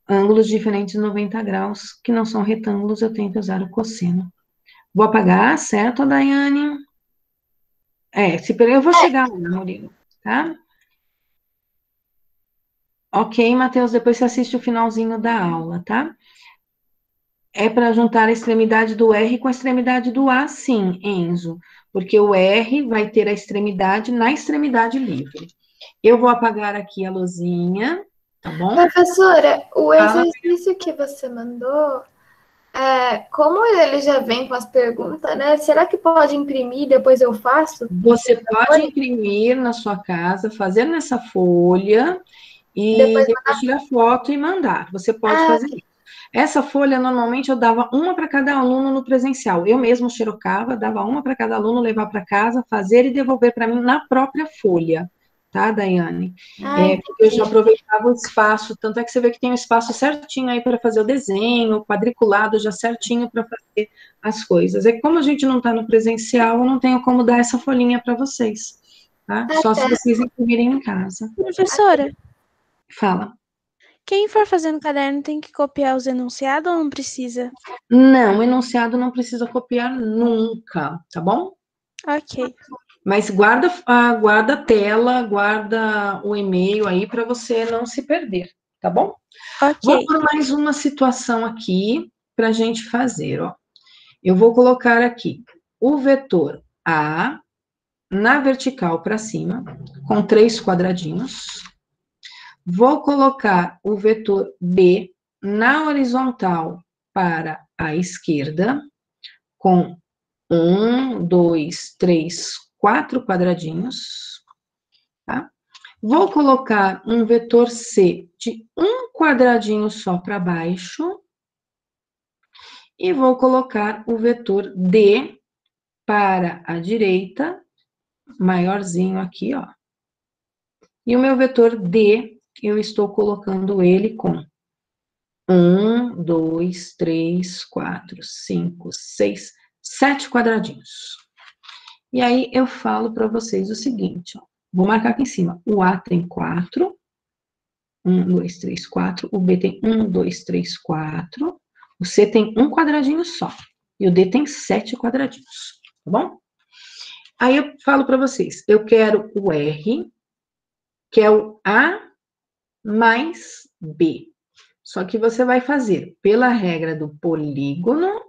Ângulos diferentes de 90 graus, que não são retângulos, eu tenho que usar o cosseno. Vou apagar, certo, Daiane? Eu vou chegar lá, Murilo, tá? Ok, Matheus, depois você assiste o finalzinho da aula, tá? É para juntar a extremidade do R com a extremidade do A, sim, Enzo, porque o R vai ter a extremidade na extremidade livre. Eu vou apagar aqui a luzinha, tá bom? Professora, o Fala. exercício que você mandou, como ele já vem com as perguntas, né? Será que pode imprimir e depois eu faço? Você pode imprimir na sua casa, fazer nessa folha e depois tirar foto e mandar. Você pode fazer isso. Essa folha, normalmente, eu dava uma para cada aluno no presencial. Eu mesmo xerocava, dava uma para cada aluno, levar para casa, fazer e devolver para mim na própria folha. Tá, Daiane? Porque eu já aproveitava o espaço, tanto é que você vê que tem um espaço certinho aí para fazer o desenho, quadriculado já certinho para fazer as coisas. É que como a gente não está no presencial, eu não tenho como dar essa folhinha para vocês, tá? Só se vocês imprimirem em casa. Professora, Fala. quem for fazer no caderno tem que copiar os enunciados ou não precisa? Não, o enunciado não precisa copiar nunca, tá bom? Ok. Mas guarda a tela, guarda o e-mail aí para você não se perder, tá bom? Ok. Vou por mais uma situação aqui para a gente fazer, ó. Eu vou colocar aqui o vetor A na vertical para cima, com 3 quadradinhos. Vou colocar o vetor B na horizontal para a esquerda, com 1, 2, 3, 4 quadradinhos, tá? Vou colocar um vetor C de um quadradinho só para baixo, e vou colocar o vetor D para a direita, maiorzinho aqui, ó. E o meu vetor D, eu estou colocando ele com 1, 2, 3, 4, 5, 6, 7 quadradinhos. E aí, eu falo para vocês o seguinte, ó. Vou marcar aqui em cima. O A tem 4. 1, 2, 3, 4. O B tem 1, 2, 3, 4. O C tem um quadradinho só. E o D tem 7 quadradinhos. Tá bom? Aí, eu falo para vocês. Eu quero o R, que é o A mais B. Só que você vai fazer pela regra do polígono.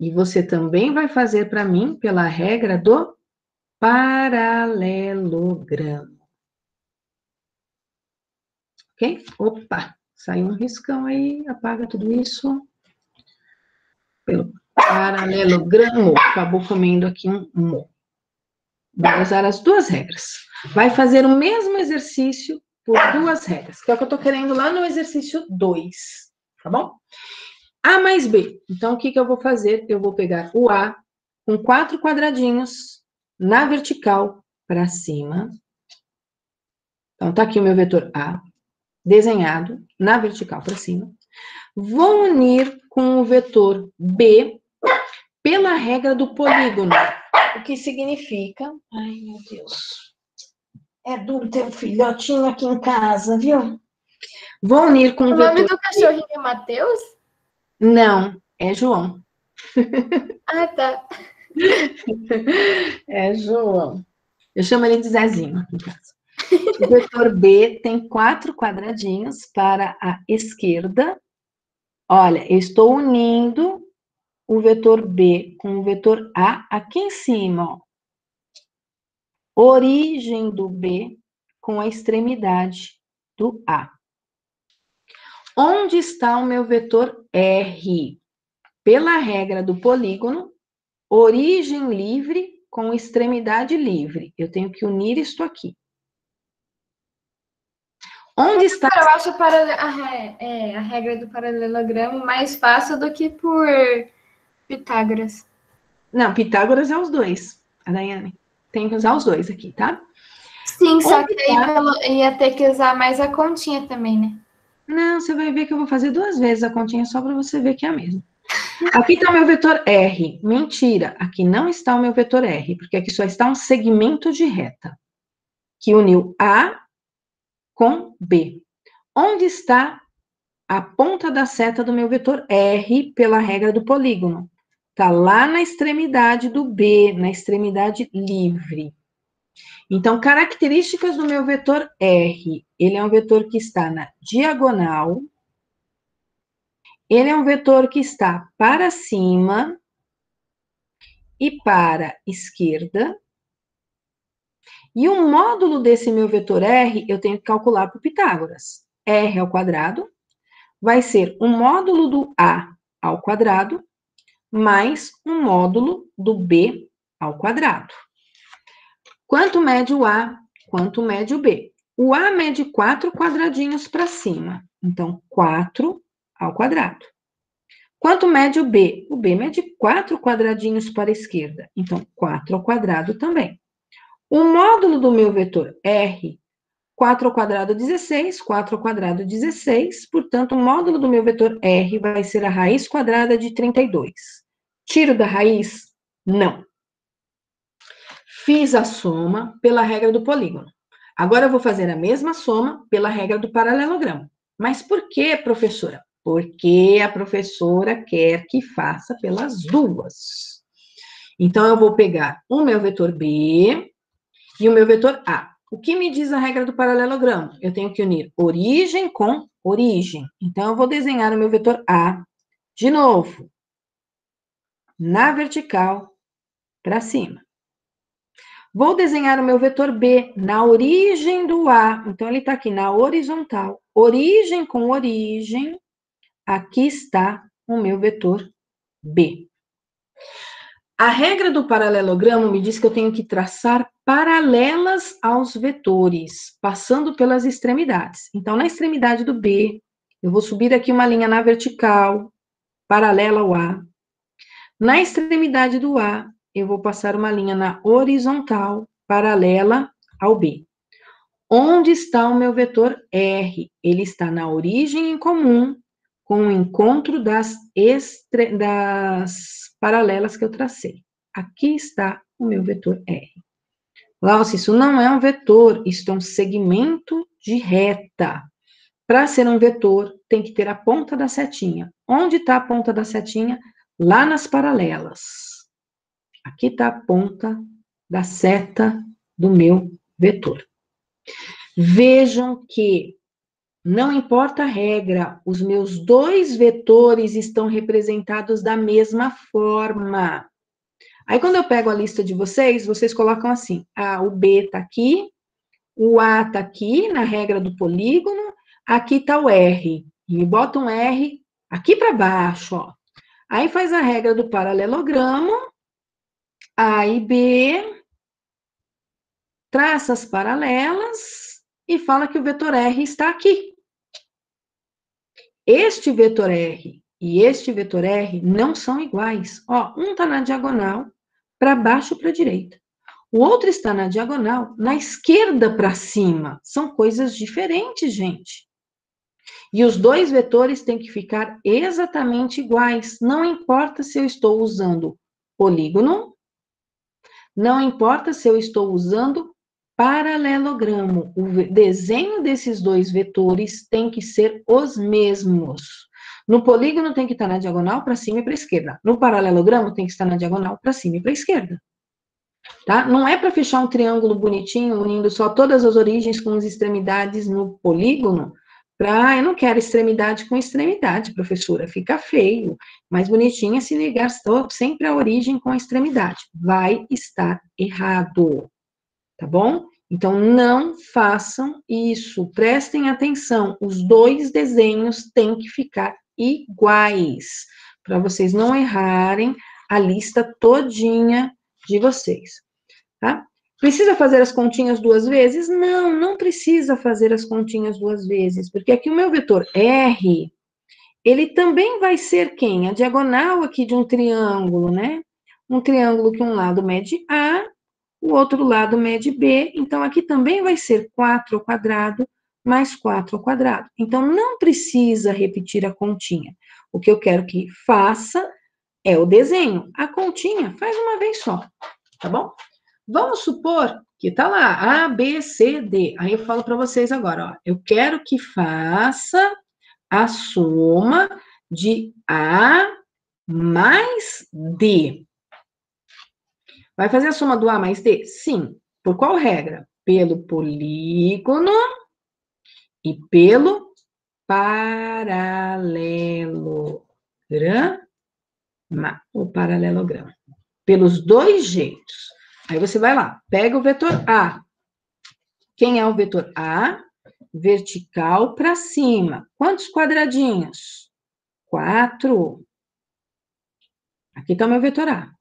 E você também vai fazer para mim pela regra do paralelogramo. Ok? Opa, saiu um riscão aí, apaga tudo isso. Pelo paralelogramo, acabou comendo aqui um mo. Vai usar as duas regras. Vai fazer o mesmo exercício por duas regras, que é o que eu tô querendo lá no exercício 2, tá bom? A mais B. Então, o que eu vou fazer? Eu vou pegar o A com 4 quadradinhos na vertical para cima. Então, tá aqui o meu vetor A, desenhado na vertical para cima. Vou unir com o vetor B pela regra do polígono, o que significa... Ai, meu Deus. É duro ter um filhotinho aqui em casa, viu? Vou unir com o vetor... O nome do cachorrinho é Matheus? Não, é João. Ah, tá. É João. Eu chamo ele de Zezinho aqui em casa. O vetor B tem 4 quadradinhos para a esquerda. Olha, eu estou unindo o vetor B com o vetor A aqui em cima, ó. Origem do B com a extremidade do A. Onde está o meu vetor R? Pela regra do polígono, origem livre com extremidade livre. Eu tenho que unir isto aqui. Onde está... Eu acho a regra do paralelogramo mais fácil do que por Pitágoras. Não, Pitágoras é os dois, a Daiane. Tem que usar os dois aqui, tá? Sim, só que aí ia ter que usar mais a continha também, né? Não, você vai ver que eu vou fazer 2 vezes a continha só para você ver que é a mesma. Aqui está o meu vetor R. Mentira, aqui não está o meu vetor R, porque aqui só está um segmento de reta, que uniu A com B. Onde está a ponta da seta do meu vetor R pela regra do polígono? está lá na extremidade do B, na extremidade livre. Então, características do meu vetor R. Ele é um vetor que está na diagonal. Ele é um vetor que está para cima e para a esquerda. E o módulo desse meu vetor R, eu tenho que calcular por Pitágoras. R ao quadrado vai ser o módulo do A ao quadrado mais um módulo do B ao quadrado. Quanto mede o A, quanto mede o B? O A mede 4 quadradinhos para cima. Então, 4 ao quadrado. Quanto mede o B? O B mede 4 quadradinhos para a esquerda. Então, 4 ao quadrado também. O módulo do meu vetor R, 4 ao quadrado, 16. 4 ao quadrado, 16. Portanto, o módulo do meu vetor R vai ser a raiz quadrada de 32. Tiro da raiz? Não. Fiz a soma pela regra do polígono. Agora eu vou fazer a mesma soma pela regra do paralelogramo. Mas por que, professora? Porque a professora quer que faça pelas duas. Então, eu vou pegar o meu vetor B e o meu vetor A. O que me diz a regra do paralelogramo? Eu tenho que unir origem com origem. Então, eu vou desenhar o meu vetor A, de novo, na vertical, para cima. Vou desenhar o meu vetor B na origem do A. Então, ele está aqui na horizontal. Origem com origem. Aqui está o meu vetor B. A regra do paralelogramo me diz que eu tenho que traçar paralelas aos vetores, passando pelas extremidades. Então, na extremidade do B, eu vou subir aqui uma linha na vertical, paralela ao A. Na extremidade do A, eu vou passar uma linha na horizontal, paralela ao B. Onde está o meu vetor R? Ele está na origem em comum, com o encontro das paralelas que eu tracei. Aqui está o meu vetor R. Glaucia, isso não é um vetor, isso é um segmento de reta. Para ser um vetor, tem que ter a ponta da setinha. Onde está a ponta da setinha? Lá nas paralelas. Aqui está a ponta da seta do meu vetor. Vejam que não importa a regra, os meus dois vetores estão representados da mesma forma. Aí, quando eu pego a lista de vocês, vocês colocam assim, o B está aqui, o A está aqui, na regra do polígono, aqui está o R. E me bota um R aqui para baixo, ó. Aí faz a regra do paralelogramo, A e B, traça as paralelas e fala que o vetor R está aqui. Este vetor R e este vetor R não são iguais. Ó, um está na diagonal, para baixo para a direita. O outro está na diagonal, na esquerda para cima. São coisas diferentes, gente. E os dois vetores têm que ficar exatamente iguais. Não importa se eu estou usando polígono, não importa se eu estou usando paralelogramo. O desenho desses dois vetores tem que ser os mesmos. No polígono tem que estar na diagonal para cima e para a esquerda. No paralelogramo tem que estar na diagonal para cima e para a esquerda. Tá? Não é para fechar um triângulo bonitinho, unindo só todas as origens com as extremidades no polígono, eu não quero extremidade com extremidade, professora, fica feio. Mais bonitinho é se ligar sempre a origem com a extremidade. Vai estar errado, tá bom? Então, não façam isso, prestem atenção, os dois desenhos têm que ficar iguais, para vocês não errarem a lista todinha de vocês, tá? Precisa fazer as continhas duas vezes? Não, não precisa fazer as continhas duas vezes, porque aqui o meu vetor R, ele também vai ser quem? A diagonal aqui de um triângulo, né? Um triângulo que um lado mede A, o outro lado mede B, então aqui também vai ser 4 ao quadrado mais 4 ao quadrado. Então, não precisa repetir a continha. O que eu quero que faça é o desenho. A continha faz uma vez só, tá bom? Vamos supor que tá lá, A, B, C, D. Aí eu falo para vocês agora, ó, eu quero que faça a soma de A mais D. Vai fazer a soma do A mais D? Sim. Por qual regra? Pelo polígono e pelo paralelograma. O paralelograma. Pelos dois jeitos. Aí você vai lá, pega o vetor A. Quem é o vetor A? Vertical para cima. Quantos quadradinhos? 4. Aqui está o meu vetor A.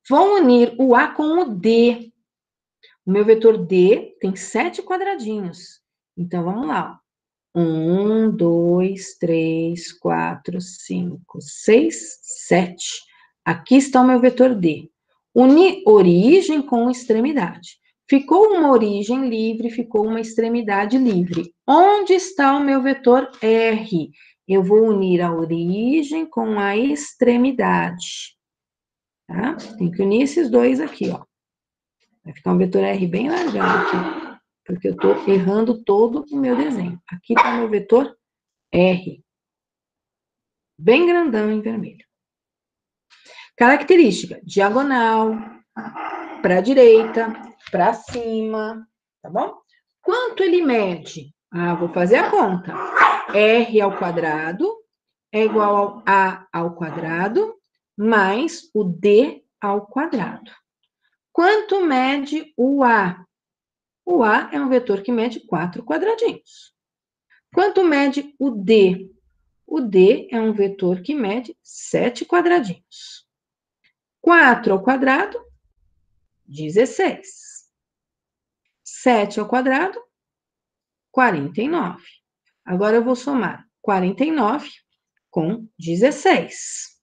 Vou unir o A com o D. O meu vetor D tem 7 quadradinhos. Então, vamos lá. 1, 2, 3, 4, 5, 6, 7. Aqui está o meu vetor D. Uni origem com extremidade. Ficou uma origem livre, ficou uma extremidade livre. Onde está o meu vetor R? Eu vou unir a origem com a extremidade. Tá? Tem que unir esses dois aqui, ó. Vai ficar um vetor R bem largado aqui, porque eu estou errando todo o meu desenho. Aqui está o meu vetor R. Bem grandão em vermelho. Característica, diagonal, para a direita, para cima, tá bom? Quanto ele mede? Vou fazer a conta. R ao quadrado é igual ao A ao quadrado mais o D ao quadrado. Quanto mede o A? O A é um vetor que mede 4 quadradinhos. Quanto mede o D? O D é um vetor que mede 7 quadradinhos. 4 ao quadrado, 16. 7 ao quadrado, 49. Agora eu vou somar 49 com 16.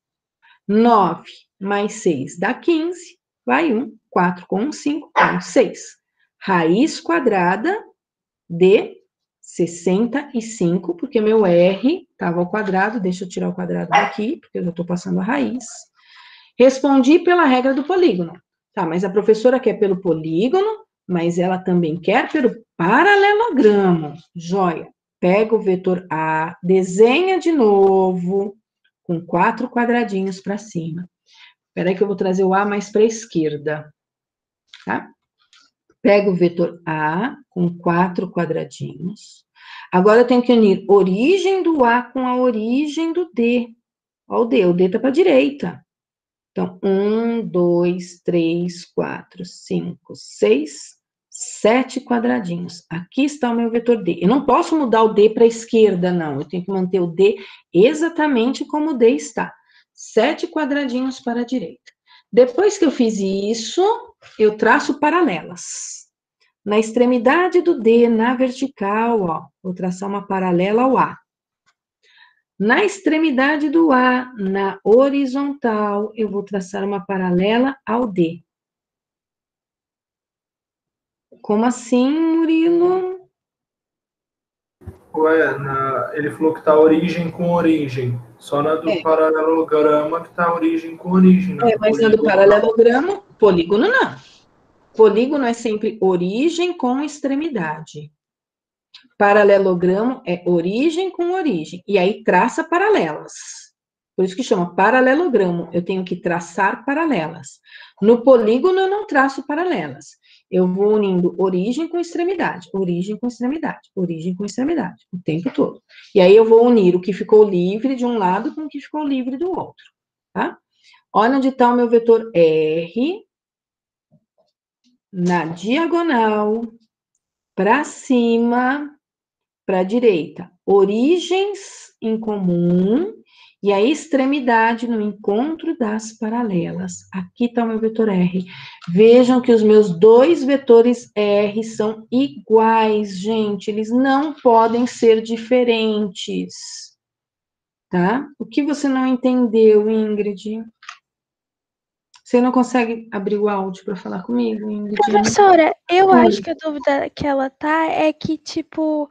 9 mais 6 dá 15, vai 1. 4 com 1, 5, vai 6. Raiz quadrada de 65, porque meu R estava ao quadrado, deixa eu tirar o quadrado daqui, porque eu já estou passando a raiz. Respondi pela regra do polígono. Tá, mas a professora quer pelo polígono, mas ela também quer pelo paralelogramo. Joia. Pega o vetor A, desenha de novo, com 4 quadradinhos para cima. Espera aí que eu vou trazer o A mais para a esquerda. Tá? Pega o vetor A com 4 quadradinhos. Agora eu tenho que unir origem do A com a origem do D. Olha o D está para a direita. Então, 1, 2, 3, 4, 5, 6, 7 quadradinhos. Aqui está o meu vetor D. Eu não posso mudar o D para a esquerda, não. Eu tenho que manter o D exatamente como o D está. 7 quadradinhos para a direita. Depois que eu fiz isso, eu traço paralelas. Na extremidade do D, na vertical, ó, vou traçar uma paralela ao A. Na extremidade do A, na horizontal, eu vou traçar uma paralela ao D. Como assim, Murilo? Ué, ele falou que tá origem com origem. Só na do paralelograma que tá origem com origem. Mas na do paralelogramo, polígono não. Polígono é sempre origem com extremidade. Paralelogramo é origem com origem. E aí traça paralelas. Por isso que chama paralelogramo. Eu tenho que traçar paralelas. No polígono eu não traço paralelas. Eu vou unindo origem com extremidade, origem com extremidade, origem com extremidade, o tempo todo. E aí eu vou unir o que ficou livre de um lado com o que ficou livre do outro, tá? Olha onde está o meu vetor R, na diagonal, para cima, para a direita. Origens em comum, e a extremidade no encontro das paralelas. Aqui está o meu vetor R. Vejam que os meus dois vetores R são iguais, gente. Eles não podem ser diferentes. Tá? O que você não entendeu, Ingrid? Você não consegue abrir o áudio para falar comigo, Ingrid? Professora, eu acho que a dúvida que ela tá é que, tipo,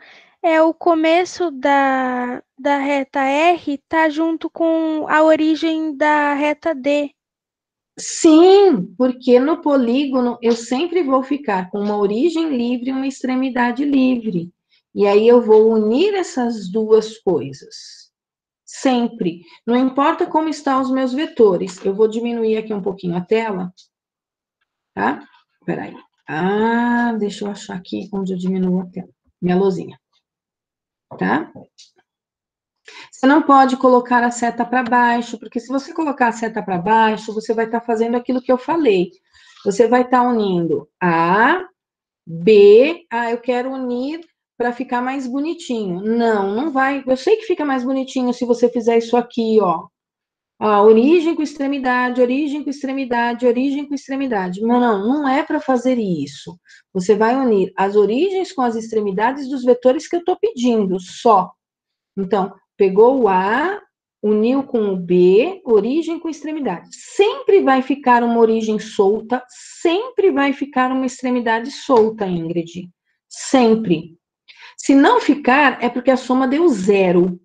o começo da reta R tá junto com a origem da reta D. Sim, porque no polígono eu sempre vou ficar com uma origem livre e uma extremidade livre. E aí eu vou unir essas duas coisas. Sempre. Não importa como estão os meus vetores. Eu vou diminuir aqui um pouquinho a tela, tá? Peraí. Ah, deixa eu achar aqui onde eu diminuo a tela. Minha luzinha. Tá? Você não pode colocar a seta para baixo, porque se você colocar a seta para baixo, você vai estar fazendo aquilo que eu falei. Você vai estar unindo A, B, eu quero unir para ficar mais bonitinho. Não, não vai. Eu sei que fica mais bonitinho se você fizer isso aqui, ó. Origem com extremidade, origem com extremidade, origem com extremidade. Não é para fazer isso. Você vai unir as origens com as extremidades dos vetores que eu estou pedindo, só. Então, pegou o A, uniu com o B, origem com extremidade. Sempre vai ficar uma origem solta, sempre vai ficar uma extremidade solta, Ingrid. Sempre. Se não ficar, é porque a soma deu 0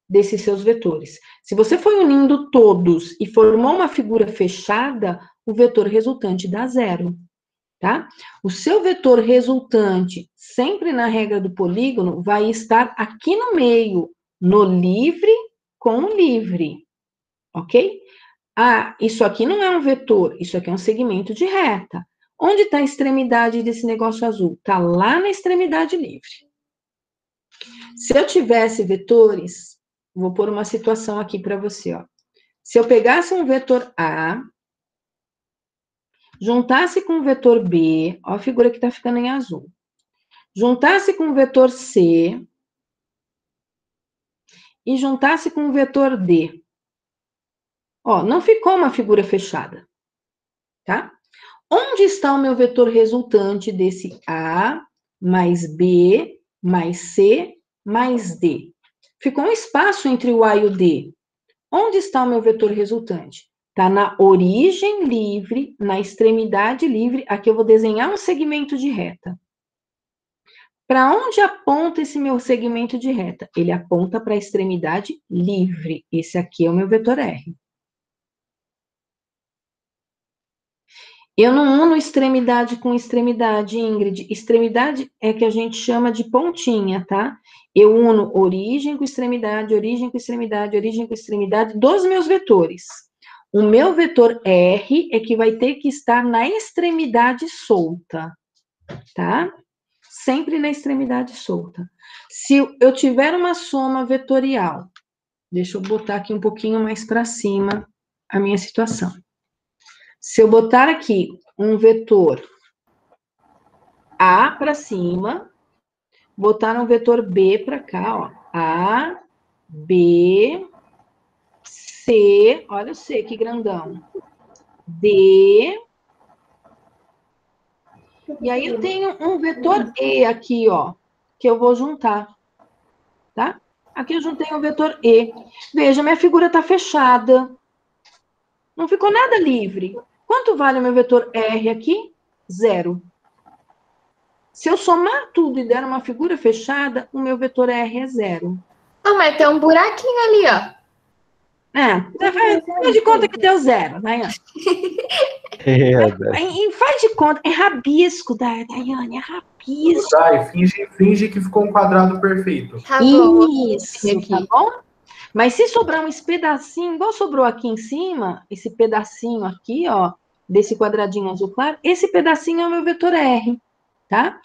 desses seus vetores. Se você foi unindo todos e formou uma figura fechada, o vetor resultante dá 0, tá? O seu vetor resultante, sempre na regra do polígono, vai estar aqui no meio, no livre com o livre, ok? Isso aqui não é um vetor, isso aqui é um segmento de reta. Onde está a extremidade desse negócio azul? Está lá na extremidade livre. Se eu tivesse vetores, vou pôr uma situação aqui para você, ó. Se eu pegasse um vetor A, juntasse com o vetor B, ó a figura que está ficando em azul. Juntasse com o vetor C e juntasse com o vetor D. Ó, não ficou uma figura fechada, tá? Onde está o meu vetor resultante desse A mais B mais C mais D? Ficou um espaço entre o A e o D. Onde está o meu vetor resultante? Está na origem livre, na extremidade livre. Aqui eu vou desenhar um segmento de reta. Para onde aponta esse meu segmento de reta? Ele aponta para a extremidade livre. Esse aqui é o meu vetor R. Eu não uno extremidade com extremidade, Ingrid. Extremidade é que a gente chama de pontinha, tá? Eu uno origem com extremidade, origem com extremidade, origem com extremidade dos meus vetores. O meu vetor R é que vai ter que estar na extremidade solta, tá? Sempre na extremidade solta. Se eu tiver uma soma vetorial, deixa eu botar aqui um pouquinho mais para cima a minha situação. Se eu botar aqui um vetor A para cima, botar um vetor B para cá, ó. A, B, C, olha o C, que grandão. D. E aí eu tenho um vetor E aqui, ó, que eu vou juntar, tá? Aqui eu juntei o vetor E. Veja, minha figura está fechada. Não ficou nada livre. Quanto vale o meu vetor R aqui? 0. Se eu somar tudo e der uma figura fechada, o meu vetor R é 0. Mas tem um buraquinho ali, ó. Faz de conta que deu 0, Daiane. Faz de conta. É rabisco, Daiane, é rabisco. Finge que ficou um quadrado perfeito. Tá bom. Isso, tá bom? Mas se sobrar um pedacinho, igual sobrou aqui em cima, esse pedacinho aqui, ó, desse quadradinho azul claro, esse pedacinho é o meu vetor R, tá?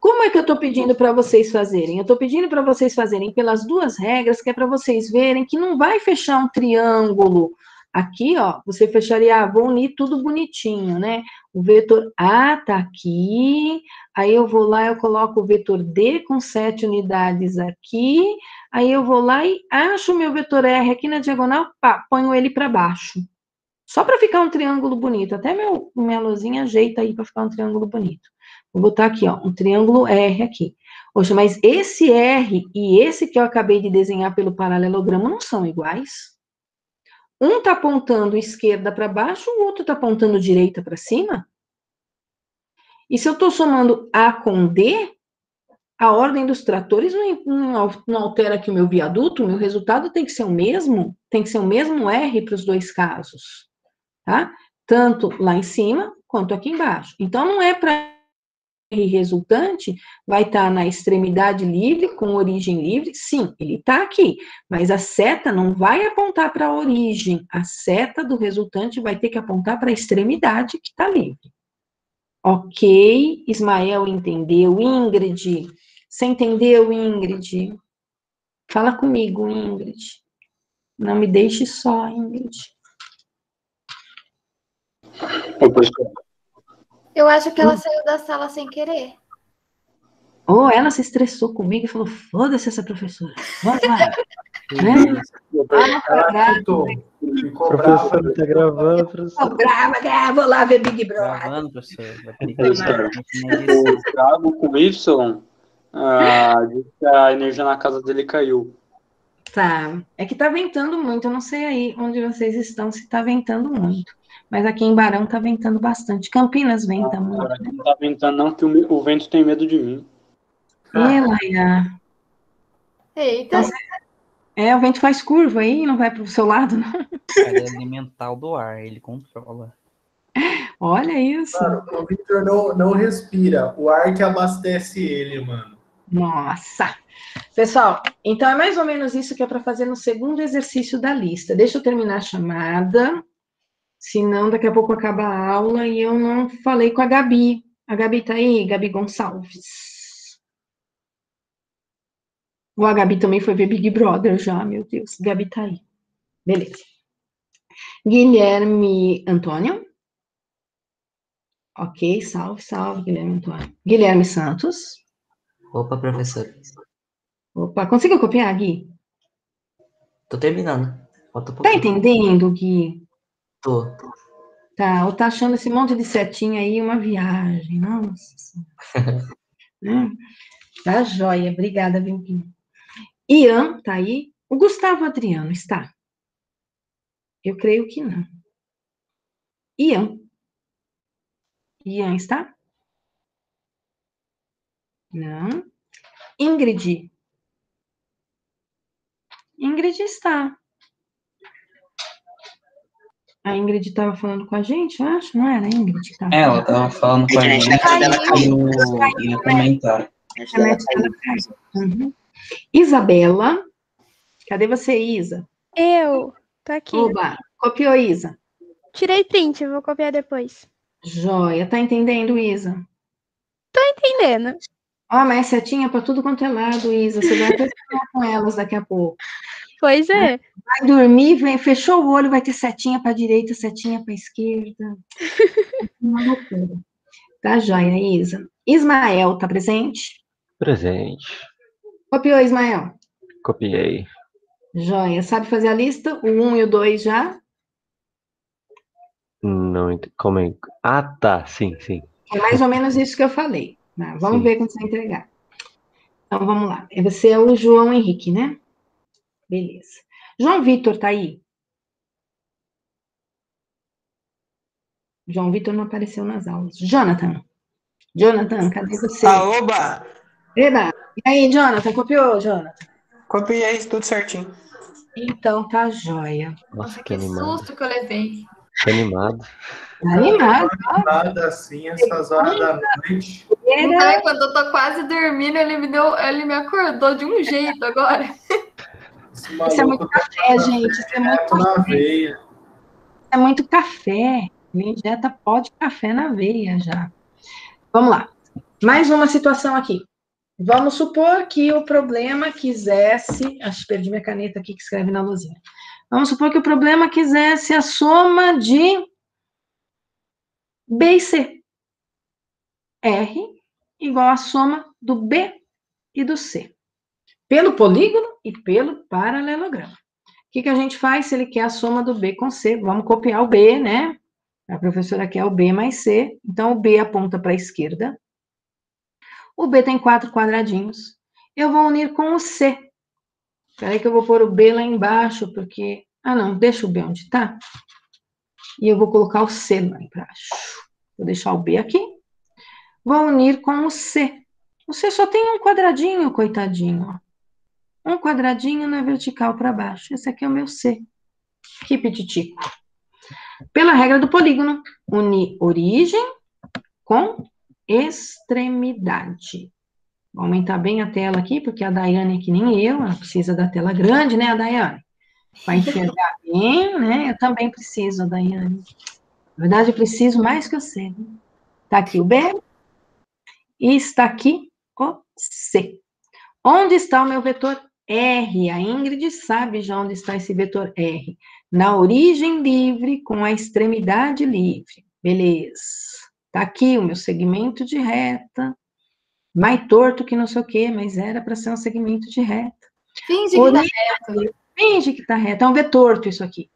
Como é que eu estou pedindo para vocês fazerem? Eu estou pedindo para vocês fazerem pelas duas regras, que é para vocês verem que não vai fechar um triângulo. Aqui, ó, você fecharia, vou unir tudo bonitinho, né? O vetor A tá aqui, aí eu vou lá, eu coloco o vetor D com 7 unidades aqui, aí eu vou lá e acho o meu vetor R aqui na diagonal, pá, ponho ele para baixo. Só para ficar um triângulo bonito. Até minha luzinha ajeita aí para ficar um triângulo bonito. Vou botar aqui, ó, um triângulo R aqui. Poxa, mas esse R e esse que eu acabei de desenhar pelo paralelogramo não são iguais. Um está apontando esquerda para baixo, o outro está apontando direita para cima. E se eu estou somando A com D, a ordem dos tratores não altera aqui o meu viaduto, o meu resultado tem que ser o mesmo, tem que ser o mesmo R para os dois casos, tá? Tanto lá em cima, quanto aqui embaixo. Então, não é para resultante vai estar na extremidade livre, com origem livre, sim, ele está aqui, mas a seta não vai apontar para a origem, a seta do resultante vai ter que apontar para a extremidade que está livre. Ok, Ismael entendeu. Ingrid, você entendeu, Ingrid? Fala comigo, Ingrid. Não me deixe só, Ingrid. Eu acho que ela saiu da sala sem querer. Ou ela se estressou comigo e falou, foda-se essa professora. Vamos lá. Né? Ela ficou brava. Professor, tá gravando, professor. Tô brava, vou lá ver Big Brother. Gravando, professor. Vai ter que Professor, o Thiago com Y disse que a energia na casa dele caiu. Tá, é que tá ventando muito, eu não sei aí onde vocês estão, se tá ventando muito. Mas aqui em Barão tá ventando bastante. Campinas venta muito. Aqui não tá ventando não, que o vento tem medo de mim. Laia. Eita. O vento faz curva aí, não vai pro seu lado, não? Ele é elemental do ar, ele controla. Olha isso. Mano, o Victor não respira. O ar que abastece ele, mano. Nossa. Pessoal, então é mais ou menos isso que é para fazer no segundo exercício da lista. Deixa eu terminar a chamada, senão daqui a pouco acaba a aula e eu não falei com a Gabi. A Gabi tá aí? Gabi Gonçalves. Ou a Gabi também foi ver Big Brother já, meu Deus. Gabi tá aí. Beleza. Guilherme Antônio. Ok, salve, Guilherme Antônio. Guilherme Santos. Opa, professor. Opa, conseguiu copiar, Gui? Tô terminando. Tá entendendo, Gui? Tô. Tá, ou tá achando esse monte de setinha aí uma viagem, nossa. Tá joia, obrigada, viu, Gui? Ian, tá aí? O Gustavo Adriano está? Eu creio que não. Ian está? Não. Ingrid está. A Ingrid estava falando com a gente, eu acho, não era a Ingrid? Tá. Ela estava falando com a gente no comentário. Uhum. Isabela, cadê você, Isa? Eu, tô aqui. Oba, copiou, Isa? Tirei print, eu vou copiar depois. Joia, tá entendendo, Isa? Tô entendendo. Ó, mas setinha para tudo quanto é lado, Isa, você vai até falar com elas daqui a pouco. Pois é. Vai dormir, fechou o olho, vai ter setinha para direita, setinha para esquerda. Uma loucura. Tá joia, Isa. Ismael, tá presente? Presente. Copiou, Ismael? Copiei. Joia. Sabe fazer a lista? O 1 e o 2 já? Não, como é? Ah, tá, sim. É mais ou menos isso que eu falei. Né? Vamos ver quando você entregar. Então, vamos lá. Você é o João Henrique, né? Beleza. João Vitor tá aí? João Vitor não apareceu nas aulas. Jonathan, cadê você? Oba! Eba! E aí, Jonathan, copiou, Jonathan? Copiei tudo certinho. Então, tá joia. Nossa, Que susto que eu levei. Tô animado. Animado assim, essas horas da noite. Quando eu tô quase dormindo, ele me acordou de um jeito agora. Isso é muito café, gente. Isso é muito café. É muito café. Ele injeta pó de café na veia já. Vamos lá. Mais uma situação aqui. Vamos supor que o problema quisesse... Acho que perdi minha caneta aqui que escreve na luzinha. Vamos supor que o problema quisesse a soma de B e C. R igual a soma do B e do C. Pelo polígono e pelo paralelogramo. O que a gente faz se ele quer a soma do B com C? Vamos copiar o B, né? A professora quer o B mais C. Então, o B aponta para a esquerda. O B tem 4 quadradinhos. Eu vou unir com o C. Espera aí que eu vou pôr o B lá embaixo, porque... Ah, não, deixa o B onde está. E eu vou colocar o C lá embaixo. Vou deixar o B aqui. Vou unir com o C. O C só tem um quadradinho, coitadinho. Um quadradinho na vertical para baixo. Esse aqui é o meu C. Que petitico. Pela regra do polígono, unir origem com extremidade. Vou aumentar bem a tela aqui, porque a Daiane é que nem eu, ela precisa da tela grande, né, a Daiane? Para enxergar bem, né? Eu também preciso, Daiane. Na verdade, eu preciso mais que você. Né? Está aqui o B e está aqui o C. Onde está o meu vetor R? A Ingrid sabe já onde está esse vetor R. Na origem livre com a extremidade livre. Beleza. Está aqui o meu segmento de reta. Mais torto que não sei o quê, mas era para ser um segmento de reta. Finge que tá reto. Finge que tá reto. É um vetor torto isso aqui.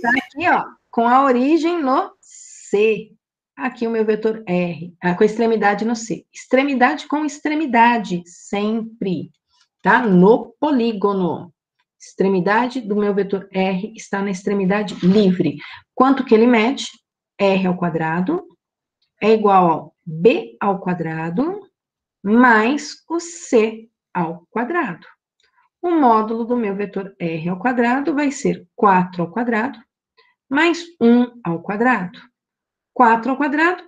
Tá aqui, ó, com a origem no C. Aqui o meu vetor R, com a extremidade no C. Extremidade com extremidade, sempre. Tá? No polígono. Extremidade do meu vetor R está na extremidade livre. Quanto que ele mede? R ao quadrado é igual ao B ao quadrado mais o C ao quadrado. O módulo do meu vetor R ao quadrado vai ser 4 ao quadrado mais 1 ao quadrado. 4 ao quadrado,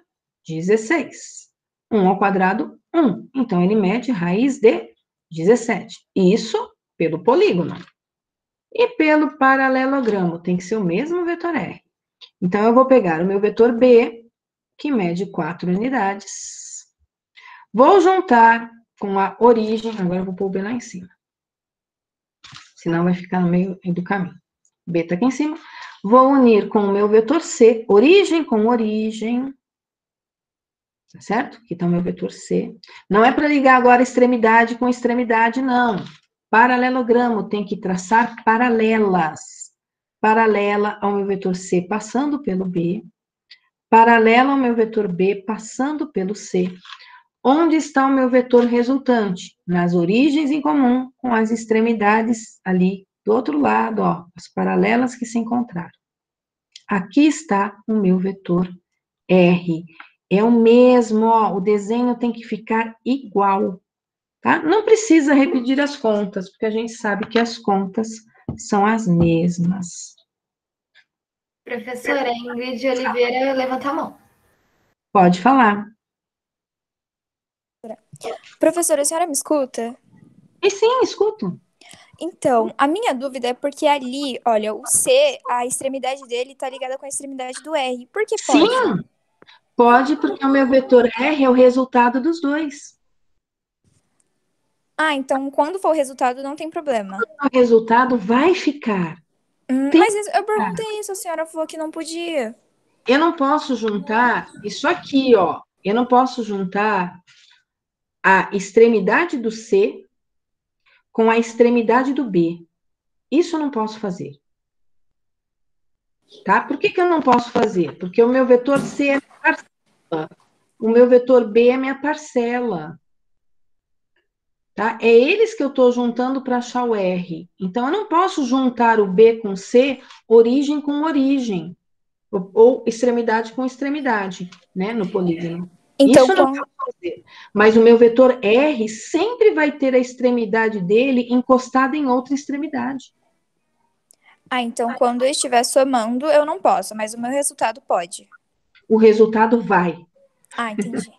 16. 1 ao quadrado, 1. Então, ele mede raiz de 17. Isso pelo polígono. E pelo paralelogramo, tem que ser o mesmo vetor R. Então, eu vou pegar o meu vetor B, que mede 4 unidades. Vou juntar com a origem, agora eu vou pôr o B lá em cima. Senão vai ficar no meio do caminho. B está aqui em cima. Vou unir com o meu vetor C, origem com origem. Tá certo? Aqui está o meu vetor C. Não é para ligar agora extremidade com extremidade, não. Paralelogramo, tem que traçar paralelas. Paralela ao meu vetor C, passando pelo B. Paralela ao meu vetor B, passando pelo C. Onde está o meu vetor resultante? Nas origens em comum com as extremidades ali do outro lado, ó, as paralelas que se encontraram. Aqui está o meu vetor R. É o mesmo, ó, o desenho tem que ficar igual, tá? Não precisa repetir as contas, porque a gente sabe que as contas são as mesmas. Professora Ingrid Oliveira, levanta a mão. Pode falar. Professora, a senhora me escuta? E sim, escuto. Então, a minha dúvida é porque ali, olha, o C, a extremidade dele tá ligada com a extremidade do R. Por que pode? Sim, pode porque o meu vetor R é o resultado dos dois. Ah, então quando for o resultado não tem problema. O resultado vai ficar. Mas eu perguntei isso, a senhora falou que não podia. Eu não posso juntar isso aqui, ó. Eu não posso juntar a extremidade do C com a extremidade do B. Isso eu não posso fazer. Tá? Por que eu não posso fazer? Porque o meu vetor C é minha parcela. O meu vetor B é minha parcela. Tá? É eles que eu estou juntando para achar o R. Então, eu não posso juntar o B com C, origem com origem. Ou extremidade com extremidade, né? No polígono. Então, isso eu não posso fazer. Mas o meu vetor R sempre vai ter a extremidade dele encostada em outra extremidade. Ah, então quando eu estiver somando, eu não posso, mas o meu resultado pode. O resultado vai. Ah, entendi.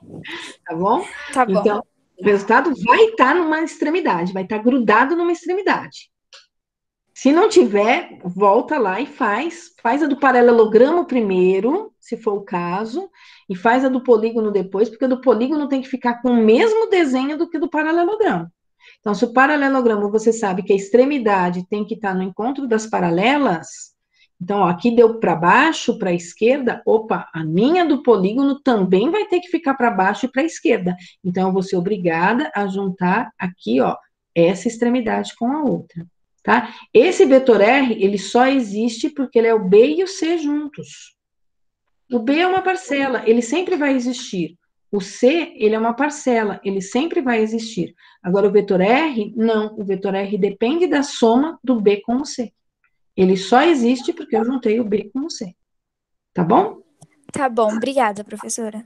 Tá bom? Tá bom. Então, o resultado vai estar numa extremidade, vai estar grudado numa extremidade. Se não tiver, volta lá e faz a do paralelogramo primeiro, se for o caso, e faz a do polígono depois, porque a do polígono tem que ficar com o mesmo desenho do que do paralelogramo. Então, se o paralelogramo, você sabe que a extremidade tem que estar no encontro das paralelas, então, ó, aqui deu para baixo, para a esquerda, opa, a minha do polígono também vai ter que ficar para baixo e para a esquerda. Então, eu vou ser obrigada a juntar aqui, ó, essa extremidade com a outra. Tá? Esse vetor R, ele só existe porque ele é o B e o C juntos. O B é uma parcela, ele sempre vai existir. O C, ele é uma parcela, ele sempre vai existir. Agora, o vetor R, não. O vetor R depende da soma do B com o C. Ele só existe porque eu juntei o B com o C. Tá bom? Tá bom, obrigada, professora.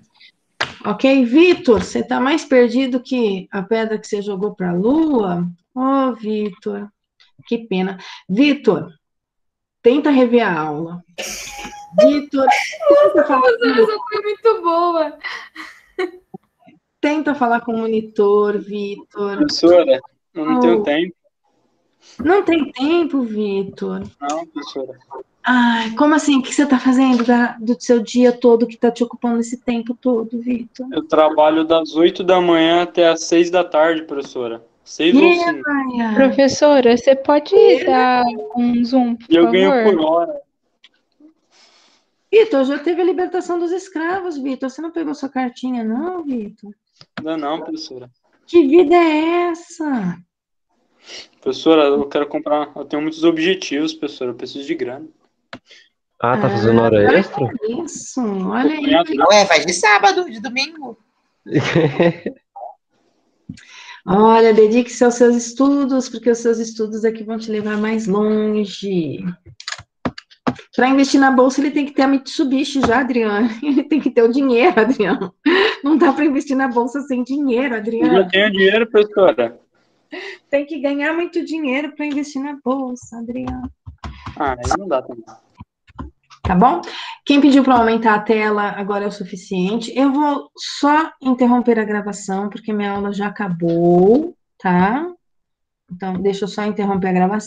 Ok, Vitor, você tá mais perdido que a pedra que você jogou para a Lua? Ô, Vitor. Que pena. Vitor, tenta rever a aula. Vitor, Nossa, a professora foi muito boa. Tenta falar com o monitor, Vitor. Professora, eu não tenho Oh. tempo. Não tem tempo, Vitor. Não, professora. Ai, como assim? O que você está fazendo do seu dia todo que está te ocupando esse tempo todo, Vitor? Eu trabalho das 8 da manhã até as 6 da tarde, professora. 6 ou 5. Professora, você pode dar um zoom, por E eu favor? ganho por hora. Vitor, já teve a libertação dos escravos, Vitor. Você não pegou sua cartinha, não, Vitor? Ainda não, professora. Que vida é essa? Professora, eu quero comprar. Eu tenho muitos objetivos, professora. Eu preciso de grana. Ah, tá fazendo hora extra? Isso, olha aí. Ué, faz de sábado, de domingo. Olha, dedique-se aos seus estudos, porque os seus estudos é que vão te levar mais longe. Para investir na bolsa, ele tem que ter a Mitsubishi já, Adriano. Ele tem que ter o dinheiro, Adriano. Não dá para investir na bolsa sem dinheiro, Eu Adriano. já tenho dinheiro, professora. Tem que ganhar muito dinheiro para investir na bolsa, Adriano. Ah, aí não dá também. Tá bom? Quem pediu para aumentar a tela agora é o suficiente. Eu vou só interromper a gravação, porque minha aula já acabou, tá? Então, deixa eu só interromper a gravação.